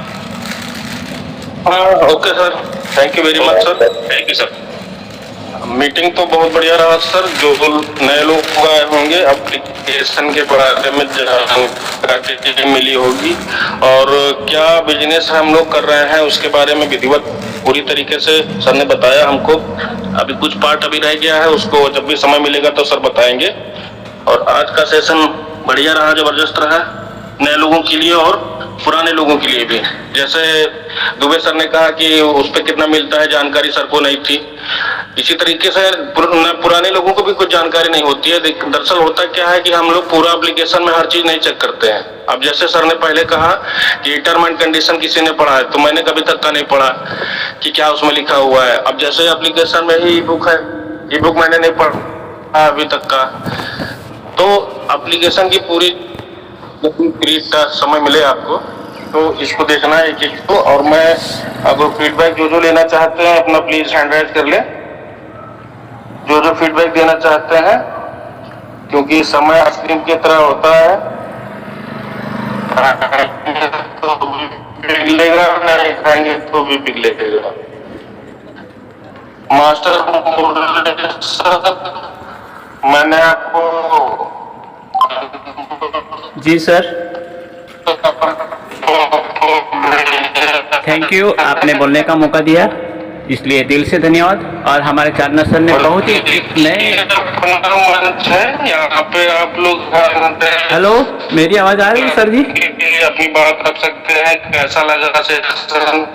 okay sir, thank you very much sir. Thank you sir. Meeting तो बहुत बढ़िया रहा सर। जो नए लोग आए होंगे एप्लीकेशन के बारे में जानकारी मिली होगी, और क्या बिजनेस हम लोग कर रहे हैं उसके बारे में विधिवत पूरी तरीके से सर ने बताया हमको। अभी कुछ पार्ट अभी रह गया है, उसको जब भी समय मिलेगा तो सर बताएंगे। और आज का सेशन बढ़िया रहा, जबरदस्त रहा, नए लोगों के लिए और पुराने लोगों के लिए भी। जैसे दुबे सर ने कहा कि उस पर कितना मिलता है, जानकारी सर को नहीं थी। इसी तरीके से पुराने लोगों को भी कुछ जानकारी नहीं होती है। दरअसल होता क्या है कि हम लोग पूरा एप्लीकेशन में हर चीज नहीं चेक करते हैं। अब जैसे सर ने पहले कहा कि टर्म एंड कंडीशन किसी ने पढ़ा है, तो मैंने कभी तक का नहीं पढ़ा कि क्या उसमें लिखा हुआ है। अब जैसे एप्लीकेशन में ही ई बुक है, ई बुक मैंने नहीं पढ़ा अभी तक का। तो एप्लीकेशन की पूरी समय मिले आपको तो इसको देखना है एक एक को। और मैं अब फीडबैक जो लेना चाहते हैं अपना प्लीज हैंड राइज कर ले, जो फीडबैक देना चाहते हैं, क्योंकि समय आइसक्रीम की तरह होता है, तो पिघलेगा, नहीं खाएंगे तो भी पिघलेगा। मास्टर मैंने आपको जी सर, थैंक यू, आपने बोलने का मौका दिया इसलिए दिल से धन्यवाद। और हमारे चारणा सर ने बहुत ही नए मंच है यहाँ पे, आप लोग हेलो, मेरी आवाज आ रही है सर जी? अपनी बात रख सकते हैं। कैसा लगा सेशन?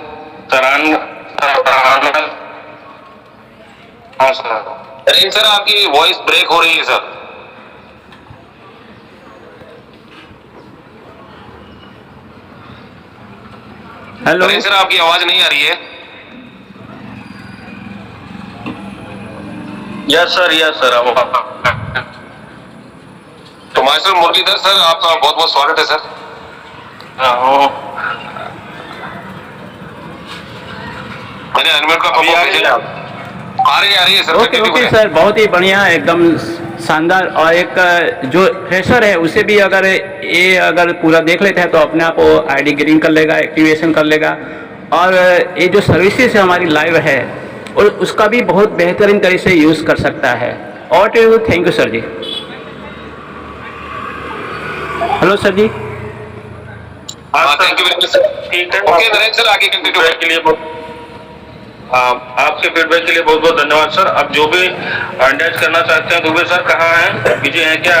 हाँ सर। सर आपकी वॉइस ब्रेक हो रही है सर। हेलो सर, आपकी आवाज नहीं आ रही है। Yes sir. तो मास्टर मुरलीधर सर, आपका बहुत बहुत स्वागत है सर। मैंने अनम्यूट का पॉपअप भेजा। आ रही है सर। ओके सर, बहुत ही बढ़िया, एकदम शानदार। और एक जो फ्रेशर है उसे भी अगर पूरा देख लेते हैं तो अपने आप वो आईडी ग्रीन कर लेगा, एक्टिवेशन कर लेगा। और ये जो सर्विसेज हमारी लाइव है और उसका भी बहुत बेहतरीन तरीके से यूज़ कर सकता है। और thank you sir ji. Hello sir ji. Thank you very much sir. ठीक है, ओके नरेंद्र सर, आगे कंटिन्यू के लिए आपके फीडबैक के लिए बहुत बहुत धन्यवाद सर। अब जो भी अटैच करना चाहते हैं, दुबे सर कहाँ हैं? पीछे हैं क्या?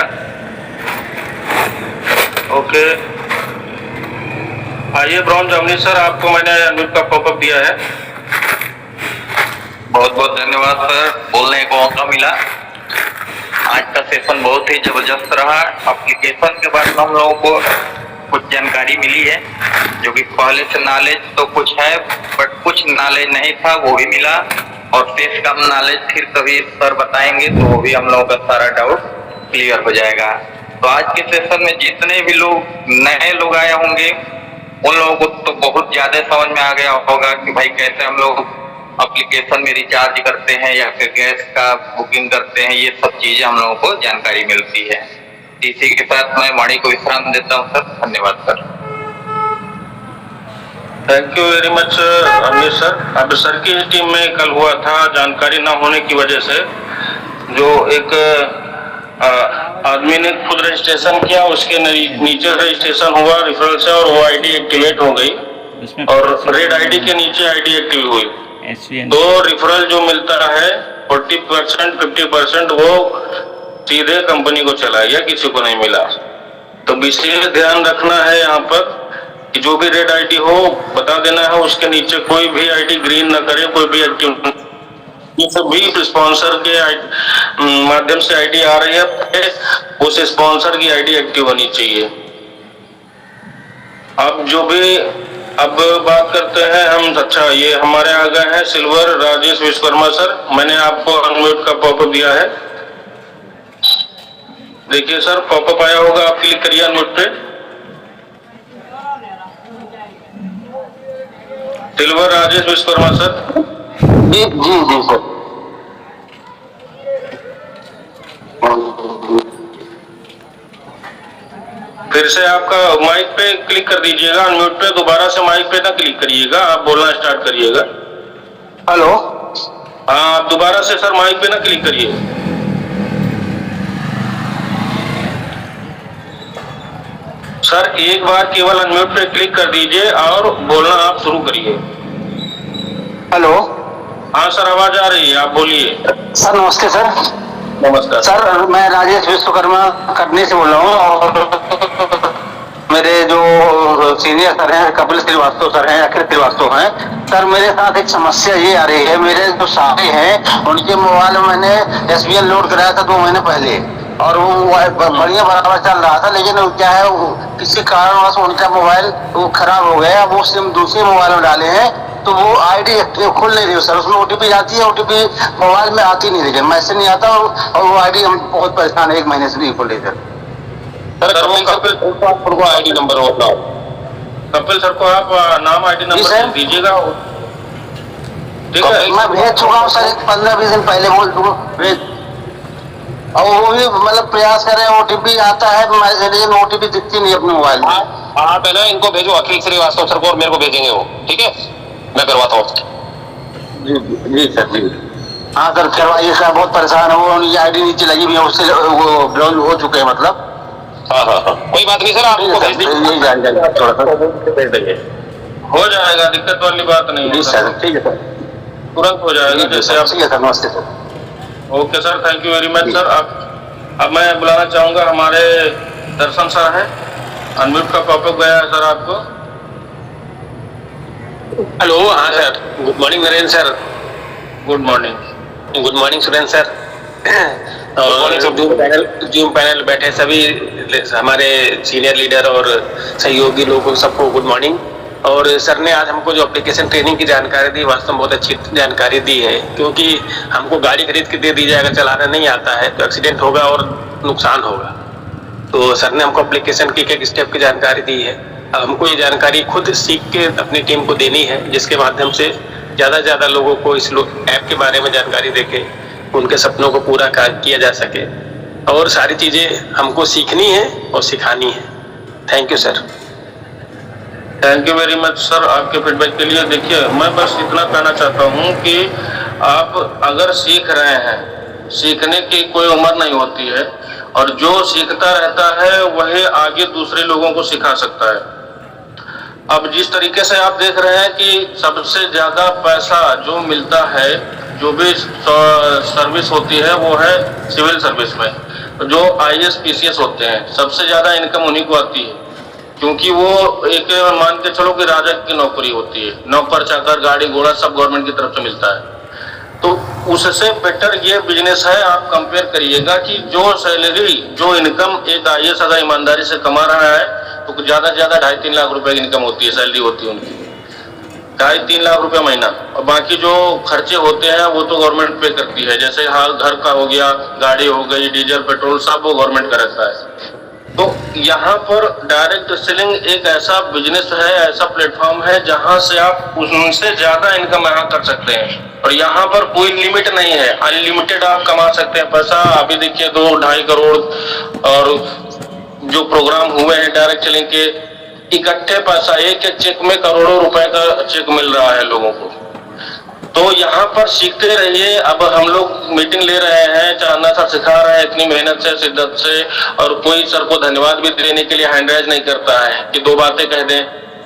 ओके, आइए ब्रॉन्ज जामनी सर, आपको मैंने अनम्यूट का पॉपअप दिया है। बहुत बहुत धन्यवाद सर, बोलने को मौका मिला। आज का सेशन बहुत ही जबरदस्त रहा। एप्लीकेशन के बारे में हम लोगों को कुछ जानकारी मिली है, जो कि पहले से नॉलेज तो कुछ है बट कुछ नॉलेज नहीं था, वो भी मिला। और शेष कम नॉलेज फिर कभी सर बताएंगे तो वो भी हम लोगों का सारा डाउट क्लियर हो जाएगा। तो आज के सेशन में जितने भी लोग नए लोग आए होंगे उन लोगों को तो बहुत ज्यादा समझ में आ गया होगा कि भाई कैसे हम लोग एप्लीकेशन में रिचार्ज करते हैं या फिर गैस का बुकिंग करते हैं, ये सब चीजें हम लोगों को जानकारी मिलती है। इसी के साथ मैं वाणी को विश्राम देता हूँ सर। धन्यवाद sir. Thank you very much Amit sir. अब सर की टीम में कल हुआ था, जानकारी न होने की वजह से जो एक आदमी ने खुद रजिस्ट्रेशन किया, उसके नीचे रजिस्ट्रेशन हुआ रेफरल से और वो आईडी एक्टिवेट हो गई और रेड आईडी के नीचे आईडी एक्टिव हुई। तो रेफरल जो मिलता है 40% 50% वो सीधे कंपनी को चला गया, किसी को नहीं मिला। तो विशेष ध्यान रखना है यहाँ पर कि जो भी रेड आईडी हो बता देना है, उसके नीचे कोई भी आईडी ग्रीन न करे, कोई भी एक्टिव। भी स्पॉन्सर के माध्यम से आईडी आ रही है, उस स्पॉन्सर की आईडी एक्टिव होनी चाहिए। अब बात करते हैं हम। अच्छा, ये हमारे आ गए हैं सिल्वर राजेश विश्वकर्मा सर। मैंने आपको अनम्यूट का पॉपअप दिया है, देखिए सर, पॉपअप आया होगा, आप क्लिक करिए अनम्यूट पे। टिलवर राजेश विश्वकर्मा सर। जी जी जी सर। फिर से आपका माइक पे क्लिक कर दीजिएगा, अनम्यूट पे दोबारा से माइक पे ना क्लिक करिएगा, आप बोलना स्टार्ट करिएगा। हेलो। हाँ, आप दोबारा से सर माइक पे ना क्लिक करिए। सर एक बार केवल अनम्यूट पे क्लिक कर दीजिए और बोलना आप शुरू करिए। हेलो। हाँ सर, आवाज आ रही है, आप बोलिए। सर नमस्ते सर। नमस्कार सर, मैं राजेश विश्वकर्मा कटनी से बोल रहा हूँ और मेरे जो सीनियर सर हैं कपिल श्रीवास्तव सर हैं, अखिल श्रीवास्तव हैं सर, मेरे साथ एक समस्या ये आ रही है। मेरे जो साथी हैं उनके मोबाइल में मैंने SBL लोड कराया था 2 महीने पहले और वो बढ़िया बराबर चल रहा था, लेकिन क्या है किसी कारणवश उनका मोबाइल वो खराब हो गया। वो सिम दूसरे मोबाइल में डाले हैं तो वो आईडी खुल नहीं रही सर, उसमें OTP जाती है, OTP मोबाइल में आती नहीं, लेकिन मैसेज नहीं आता और वो आईडी हम बहुत परेशान है, 1 महीने से नहीं खुल रही सर। कपिल को आईडी नंबर बताओ। कपिल सर को आप नाम आईडी नंबर दीजिएगा, ठीक है? मैं भेज चुका हूँ सर, 15-20 दिन पहले बोल दूँ और वो भी मतलब प्रयास कर रहे हैं, OTP आता है लेकिन OTP दिखती नहीं अपने मोबाइल में। आप है ना इनको भेजो, अखिल श्रीवास्तव सर को, और मेरे को भेजेंगे वो, ठीक है? मैं करवाता हूँ। जी सर जी। हाँ सर करवाइए सर, बहुत परेशान है वो, उनकी आईडी नीचे लगी हुई है, उससे वो ब्लॉक हो चुके हैं मतलब। हाँ हाँ हाँ, कोई बात नहीं सर, आप उनको भेज दीजिए, थोड़ा सा भेज देंगे। हो जाएगा, दिक्कत वाली बात नहीं है जी सर। ठीक है सर, तुरंत हो जाएगा जैसे आप। ठीक है सर, नमस्ते sir. Okay sir, thank you very much sir. अब मैं बुलाना चाहूंगा हमारे दर्शन सर हैं, अनम्यूट का पॉपअप गया है सर आपको। हेलो, हाँ sir, good morning Narendra sir. Good morning. Good morning Surendra sir. और जूम पैनल बैठे सभी हमारे सीनियर लीडर और सहयोगी लोगों सबको गुड मॉर्निंग। और सर ने आज हमको जो एप्लीकेशन ट्रेनिंग की जानकारी दी, वास्तव में बहुत अच्छी जानकारी दी है, क्योंकि हमको गाड़ी खरीद के दे दी जाए, अगर चलाना नहीं आता है तो एक्सीडेंट होगा और नुकसान होगा। तो सर ने हमको एप्लीकेशन की एक स्टेप की जानकारी दी है। अब हमको ये जानकारी खुद सीख के अपनी टीम को देनी है, जिसके माध्यम से ज़्यादा से ज़्यादा लोगों को इस ऐप के बारे में जानकारी देके उनके सपनों को पूरा किया जा सके। और सारी चीज़ें हमको सीखनी है और सिखानी है। Thank you sir. Thank you very much sir आपके फीडबैक के लिए। देखिए, मैं बस इतना कहना चाहता हूँ कि आप अगर सीख रहे हैं, सीखने की कोई उम्र नहीं होती है, और जो सीखता रहता है वही आगे दूसरे लोगों को सिखा सकता है। अब जिस तरीके से आप देख रहे हैं कि सबसे ज्यादा पैसा जो मिलता है, जो भी सर्विस होती है, वो है सिविल सर्विस में। जो IAS PCS होते हैं, सबसे ज्यादा इनकम उन्हीं को आती है, क्योंकि वो एक मान के चलो कि राजा की नौकरी होती है, नौकर चाकर गाड़ी घोड़ा सब गवर्नमेंट की तरफ से मिलता है। तो उससे बेटर ये बिजनेस है। आप कंपेयर करिएगा कि जो सैलरी, जो इनकम एक IAS अगर ईमानदारी से कमा रहा है तो ज्यादा से ज्यादा 2.5-3 लाख रुपए की इनकम होती है, सैलरी होती है उनकी 2.5-3 लाख रुपए महीना। और बाकी जो खर्चे होते हैं वो तो गवर्नमेंट पे करती है, जैसे हाल घर का हो गया, गाड़ी हो गई, डीजल पेट्रोल सब वो गवर्नमेंट का रहता है। तो यहाँ पर डायरेक्ट सेलिंग एक ऐसा बिजनेस है, ऐसा प्लेटफॉर्म है जहाँ से आप उनसे ज्यादा इनकम यहाँ कर सकते हैं, और यहाँ पर कोई लिमिट नहीं है, अनलिमिटेड आप कमा सकते हैं पैसा। अभी देखिए 2-2.5 करोड़ और जो प्रोग्राम हुए हैं डायरेक्ट सेलिंग के, इकट्ठे पैसा एक चेक में करोड़ों रुपए का चेक मिल रहा है लोगों को। तो यहाँ पर सीखते रहिए। अब हम लोग मीटिंग ले रहे हैं, चांदना सर सिखा रहे हैं इतनी मेहनत से, शिद्दत से, और कोई सर को धन्यवाद भी देने के लिए हैंड राइज नहीं करता है कि 2 बातें कह दें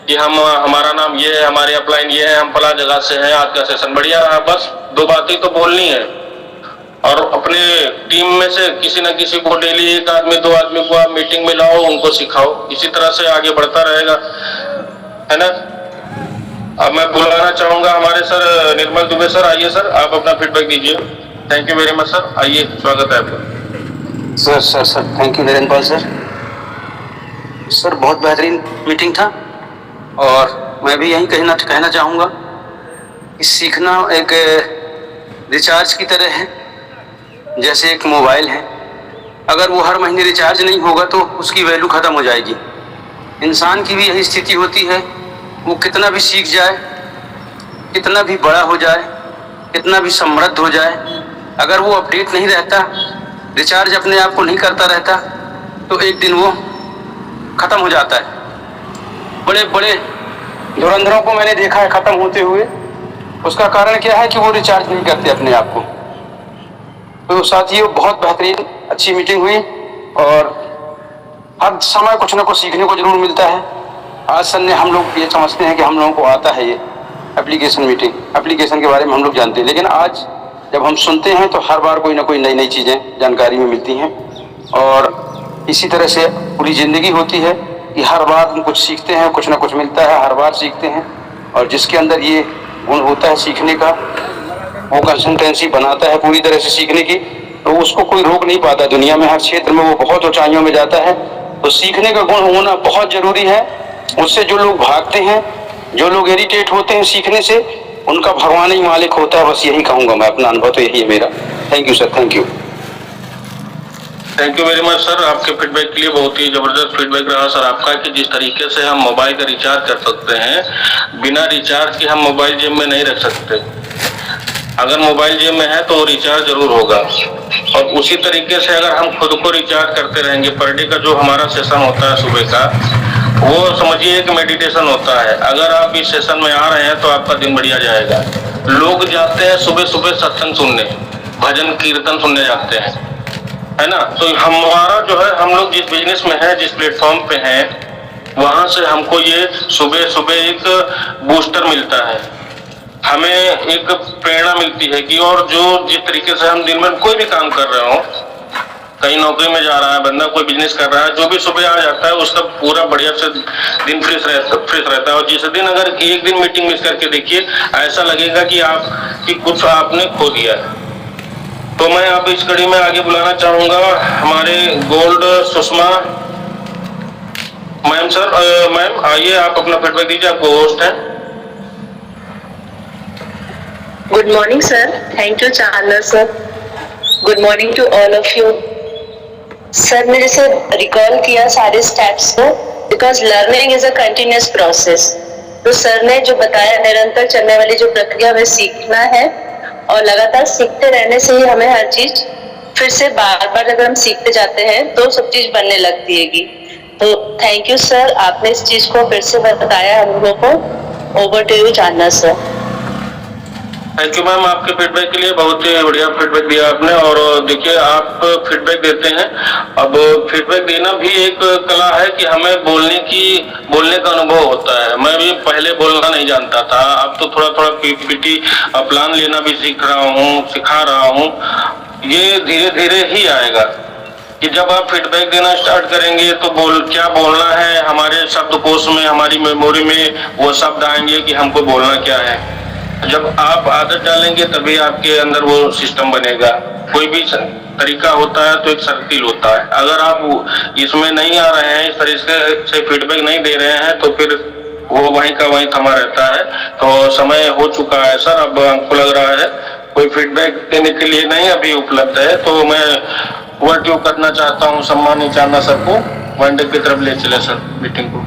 कि हम हमारा नाम ये है, हमारी अपलाइन ये है, हम फला जगह से हैं, आज का सेशन बढ़िया रहा, बस 2 बातें तो बोलनी है। और अपने टीम में से किसी न किसी को डेली 1 आदमी 2 आदमी को आप मीटिंग में लाओ, उनको सिखाओ, इसी तरह से आगे बढ़ता रहेगा, है ना। अब मैं बुलाना चाहूंगा हमारे सर निर्मल दुबे सर। आइए सर, आप अपना फीडबैक दीजिए। Thank you very much sir, आइए, स्वागत है आपका। Sir thank you Narendra Pal sir. Sir बहुत बेहतरीन मीटिंग था, और मैं भी यही कहना चाहूँगा कि सीखना एक रिचार्ज की तरह है, जैसे एक मोबाइल है, अगर वो हर महीने रिचार्ज नहीं होगा तो उसकी वैल्यू ख़त्म हो जाएगी। इंसान की भी यही स्थिति होती है, वो कितना भी सीख जाए कितना भी बड़ा हो जाए, कितना भी समृद्ध हो जाए, अगर वो अपडेट नहीं रहता, रिचार्ज अपने आप को नहीं करता रहता, तो एक दिन वो खत्म हो जाता है। बड़े बड़े धुरंधरों को मैंने देखा है खत्म होते हुए। उसका कारण क्या है कि वो रिचार्ज नहीं करते अपने आप को। तो साथियों, बहुत बेहतरीन अच्छी मीटिंग हुई और हर समय कुछ ना कुछ सीखने को जरूर मिलता है। आज सर ने, हम लोग ये समझते हैं कि हम लोगों को आता है ये एप्लीकेशन मीटिंग, एप्लीकेशन के बारे में हम लोग जानते हैं, लेकिन आज जब हम सुनते हैं तो हर बार कोई ना कोई नई नई चीज़ें जानकारी में मिलती हैं। और इसी तरह से पूरी ज़िंदगी होती है कि हर बार हम कुछ सीखते हैं, कुछ ना कुछ मिलता है, हर बार सीखते हैं। और जिसके अंदर ये गुण होता है सीखने का, वो कंसिस्टेंसी बनाता है पूरी तरह से सीखने की, तो उसको कोई रोक नहीं पाता। दुनिया में हर क्षेत्र में वो बहुत ऊंचाइयों में जाता है। तो सीखने का गुण होना बहुत जरूरी है। उससे जो लोग भागते हैं, जो लोग इरिटेट होते हैं सीखने से, उनका भगवान ही मालिक होता है। बस यही कहूंगा मैं, अपना अनुभव तो यही है मेरा। Thank you sir, thank you. Thank you very much sir, आपके फीडबैक के लिए। बहुत ही जबरदस्त फीडबैक रहा सर आपका कि जिस तरीके से हम मोबाइल का रिचार्ज कर सकते हैं, बिना रिचार्ज के हम मोबाइल जेब में नहीं रख सकते। अगर मोबाइल जेब में है तो रिचार्ज जरूर होगा। और उसी तरीके से अगर हम खुद को रिचार्ज करते रहेंगे, पर डे का जो हमारा सेशन होता है सुबह का, वो समझिए एक मेडिटेशन होता है। अगर आप इस सेशन में आ रहे हैं तो आपका दिन बढ़िया जाएगा। लोग जाते हैं सुबह सुबह सत्संग सुनने, भजन कीर्तन सुनने जाते हैं, है ना। तो हमारा जो है, हम लोग जिस बिजनेस में है, जिस प्लेटफॉर्म पे हैं, वहां से हमको ये सुबह सुबह एक बूस्टर मिलता है, हमें एक प्रेरणा मिलती है कि और जो जिस तरीके से हम दिन में कोई भी काम कर रहे हो, कहीं नौकरी में जा रहा है बंदा, कोई बिजनेस कर रहा है, जो भी सुबह आ जाता है उसका पूरा बढ़िया से दिन फ्रेश रहता है। और जिस दिन अगर एक दिन मीटिंग मिस करके देखिए, ऐसा लगेगा कि कुछ आपने खो दिया है। तो मैं अब इस कड़ी में आगे बुलाना चाहूंगा हमारे gold Sushma ma'am. Sir ma'am आइए, आप अपना फीडबैक दीजिए, आपको होस्ट है। Good morning, sir. Thank you, Chandler, sir. Good morning to all of you. Sir ने जैसे रिकॉल किया सारे स्टेप्स को, because learning is a continuous process. तो सर ने जो बताया, निरंतर चलने वाली जो प्रक्रिया हमें सीखना है और लगातार सीखते रहने से ही हमें हर चीज फिर से बार बार अगर हम सीखते जाते हैं तो सब चीज बनने लगती है। तो थैंक यू सर, आपने इस चीज को फिर से बताया हम लोगों को। ओवर टू यू जानना सर। थैंक यू मैम, आपके फीडबैक के लिए। बहुत ही बढ़िया फीडबैक दिया आपने। और देखिए, आप फीडबैक देते हैं, अब फीडबैक देना भी एक कला है कि हमें बोलने का अनुभव होता है। मैं भी पहले बोलना नहीं जानता था, अब तो थोड़ा थोड़ा पीपीटी प्लान लेना भी सिखा रहा हूँ। ये धीरे धीरे ही आएगा कि जब आप फीडबैक देना स्टार्ट करेंगे तो क्या बोलना है, हमारे शब्दकोश में, हमारी मेमोरी में वो शब्द आएंगे कि हमको बोलना क्या है। जब आप आदत डालेंगे तभी आपके अंदर वो सिस्टम बनेगा। कोई भी तरीका होता है तो एक सर्किल होता है। अगर आप इसमें नहीं आ रहे हैं, इस तरीके से फीडबैक नहीं दे रहे हैं, तो फिर वो वहीं का वहीं थमा रहता है। तो समय हो चुका है सर, अब हमको लग रहा है कोई फीडबैक देने के लिए नहीं अभी उपलब्ध है। तो मैं वर्ड यू करना चाहता हूँ सम्मानित चांदा सर को, वनडे की तरफ ले चले सर मीटिंग को।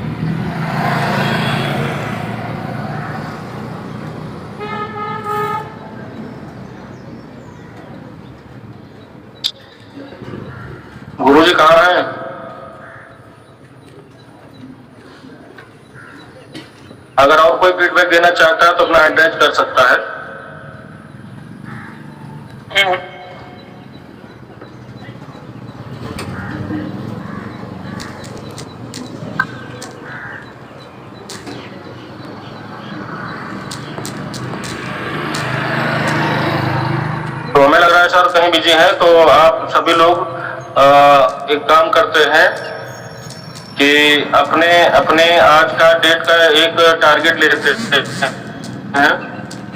गुरुजी कहाँ हैं? अगर और कोई फीडबैक देना चाहता है तो अपना एड्रेस कर सकता है। तो हमें लग रहा है सर कहीं बिजी है, तो आप सभी लोग एक काम करते हैं कि अपने आज का डेट का एक टारगेट लेते हैं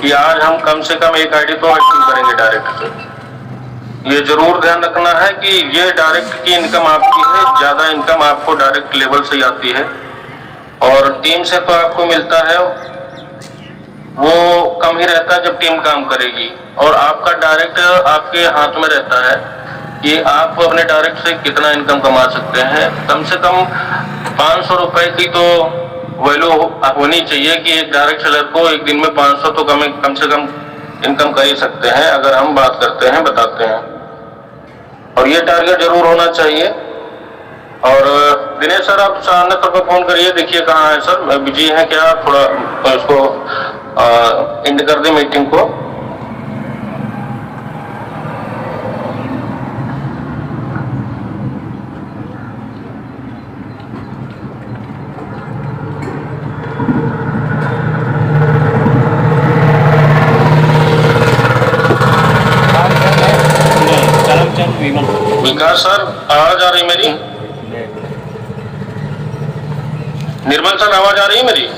कि आज हम कम से कम एक आईडी तो एक्टिव करेंगे डायरेक्ट। ये जरूर ध्यान रखना है कि ये डायरेक्ट की इनकम आपकी है, ज्यादा इनकम आपको डायरेक्ट लेवल से आती है, और टीम से तो आपको मिलता है वो कम ही रहता है जब टीम काम करेगी। और आपका डायरेक्ट आपके हाथ में रहता है कि आप अपने डायरेक्ट से कितना इनकम कमा सकते हैं। कम से कम 500 रुपए की तो वैल्यू होनी चाहिए कि एक डायरेक्ट सेलर को एक दिन में 500 तो कम से कम इनकम कर ही सकते हैं, अगर हम बात करते हैं, बताते हैं। और ये टारगेट जरूर होना चाहिए। और दिनेश सर, आप सामने तौर पर फोन करिए, देखिए कहाँ है सर, बिजी हैं क्या, थोड़ा उसको एंड कर दे मीटिंग को। विकास सर, आवाज आ रही मेरी? निर्मल सर, आवाज आ रही है मेरी?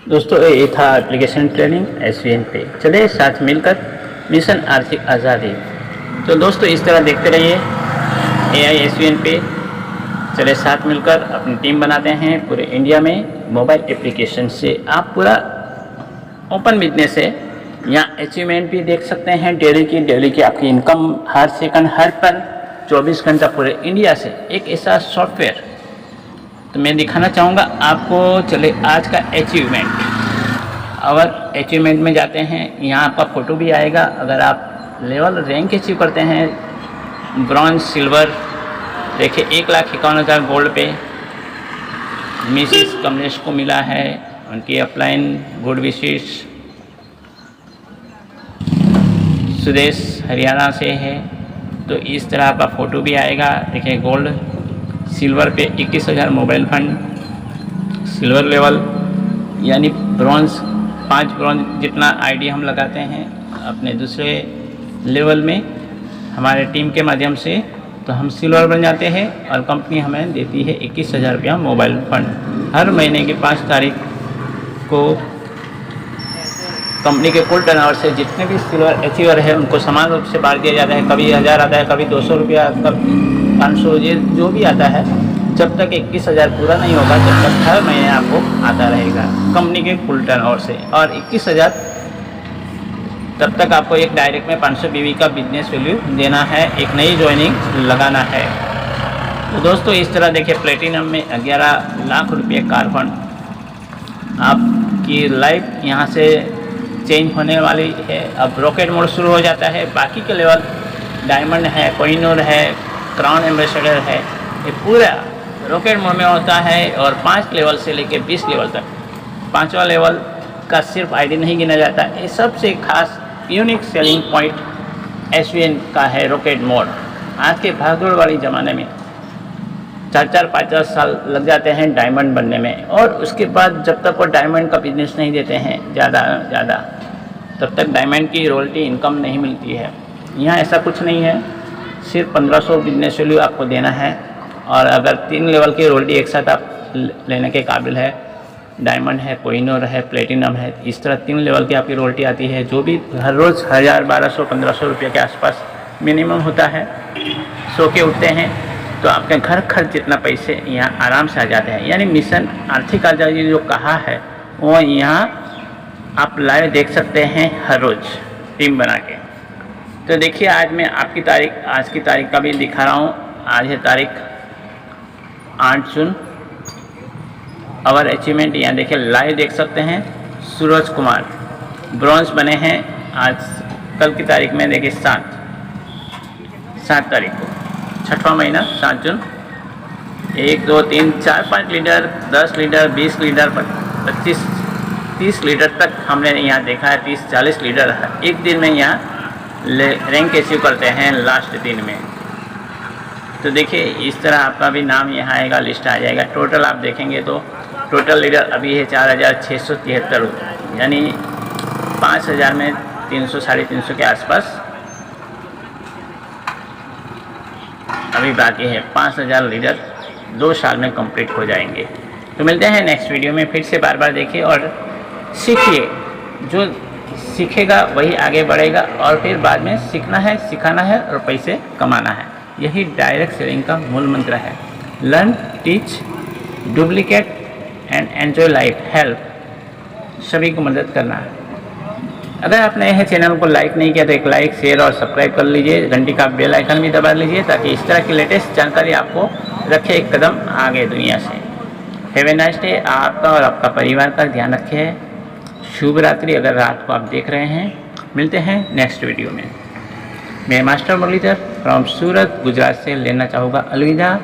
दोस्तों, ये था एप्लीकेशन ट्रेनिंग SVN पे। चले साथ मिलकर मिशन आर्थिक आज़ादी। तो दोस्तों, इस तरह देखते रहिए AI SVN पे। चले साथ मिलकर अपनी टीम बनाते हैं पूरे इंडिया में मोबाइल एप्लीकेशन से। आप पूरा ओपन बिजनेस है, यहाँ अचीवमेंट भी देख सकते हैं डेली की आपकी इनकम हर सेकंड हर पल 24 घंटा पूरे इंडिया से एक ऐसा सॉफ्टवेयर। तो मैं दिखाना चाहूँगा आपको। चले आज का अचीवमेंट। अगर अचीवमेंट में जाते हैं, यहाँ आपका फ़ोटो भी आएगा। अगर आप लेवल रैंक अचीव करते हैं, ब्रॉन्ज, सिल्वर, देखिए 1,51,000 गोल्ड पे मिसिस कमलेश को मिला है। उनकी अपलाइन गुड विशेष सुदेश हरियाणा से है। तो इस तरह आपका फ़ोटो भी आएगा। देखिए गोल्ड, सिल्वर पे 21,000 मोबाइल फंड, सिल्वर लेवल यानी ब्रॉन्ज 5 ब्रॉन्ज जितना आईडी हम लगाते हैं अपने दूसरे लेवल में हमारे टीम के माध्यम से, तो हम सिल्वर बन जाते हैं और कंपनी हमें देती है 21,000 रुपया मोबाइल फंड। हर महीने की 5 तारीख को कंपनी के कुल टर्नओवर से जितने भी सिल्वर अचीवर है उनको समान रूप से बांट दिया जाता है। कभी 1000 आता है, कभी 200 रुपया, कभी 500, ये जो भी आता है। जब तक 21,000 पूरा नहीं होगा तब तक हर महीने आपको आता रहेगा कंपनी के कुल टर्नओवर से। और 21,000 तब तक आपको एक डायरेक्ट में 500 BB का बिजनेस वैल्यू देना है, एक नई ज्वाइनिंग लगाना है। तो दोस्तों, इस तरह देखिए प्लेटिनम में 11 लाख रुपये कार्बन आपकी लाइफ यहाँ से चेंज होने वाली है। अब रॉकेट मोड शुरू हो जाता है। बाकी के लेवल डायमंड है, कोहिनूर है, क्राउन एम्बेसडर है, ये पूरा रॉकेट मोड में होता है। और 5 लेवल से लेकर 20 लेवल तक, 5वां लेवल का सिर्फ आईडी नहीं गिना जाता। ये सबसे खास यूनिक सेलिंग पॉइंट SVN का है रॉकेट मोड। आज के भागदौड़ वाली ज़माने में 4-4, 5-5 साल लग जाते हैं डायमंड बनने में। और उसके बाद जब तक वो डायमंड का बिजनेस नहीं देते हैं ज़्यादा, तब तक डायमंड की रॉयल्टी इनकम नहीं मिलती है। यहाँ ऐसा कुछ नहीं है, सिर्फ 1500 बिजनेस वैल्यू आपको देना है। और अगर 3 लेवल की रॉयल्टी एक साथ आप लेने के काबिल है, डायमंड है, कोहिनूर है, प्लेटिनम है, इस तरह 3 लेवल की आपकी रॉयल्टी आती है, जो भी हर रोज़ 1000, 1200, 1500 रुपये के आसपास मिनिमम होता है। सो के उठते हैं तो आपके घर खर्च जितना पैसे यहाँ आराम से आ जाते हैं। यानी मिशन आर्थिक आज़ादी जो कहा है वो यहाँ आप लाइव देख सकते हैं हर रोज़ टीम बना के। तो देखिए, आज मैं आपकी तारीख, आज की तारीख का भी दिखा रहा हूँ। आज है तारीख 8 जून। और अचीवमेंट यहाँ देखिए लाइव देख सकते हैं। सूरज कुमार ब्रॉन्ज बने हैं आज कल की तारीख में, देखिए 7 तारीख को, 6वां महीना 7 जून। 1 2 3 4 5 लीटर, 10 लीटर, 20 लीटर, 25 30 लीटर तक हमने यहाँ देखा है। 30-40 लीटर एक दिन में यहाँ रैंक अचीव करते हैं लास्ट दिन में। तो देखिए इस तरह आपका भी नाम यहाँ आएगा, लिस्ट आ जाएगा। टोटल आप देखेंगे तो टोटल लीडर अभी है 4673, यानी 5000 में 300-350 के आसपास अभी बाकी है। 5000 लीडर 2 साल में कंप्लीट हो जाएंगे। तो मिलते हैं नेक्स्ट वीडियो में। फिर से बार बार देखिए और सीखिए। जो सीखेगा वही आगे बढ़ेगा, और फिर बाद में सीखना है, सिखाना है और पैसे कमाना है। यही डायरेक्ट सेलिंग का मूल मंत्र है। Learn, teach, duplicate and enjoy life, help, सभी को मदद करना है। अगर आपने यह चैनल को लाइक नहीं किया तो एक लाइक, शेयर और सब्सक्राइब कर लीजिए। घंटी का बेल आइकन भी दबा लीजिए ताकि इस तरह की लेटेस्ट जानकारी आपको रखे एक कदम आगे दुनिया से। Have a nice day. आपका और आपका परिवार का ध्यान रखिए। शुभ रात्रि अगर रात को आप देख रहे हैं। मिलते हैं नेक्स्ट वीडियो में। मैं मास्टर मुरलीधर फ्रॉम सूरत गुजरात से लेना चाहूँगा अलविदा।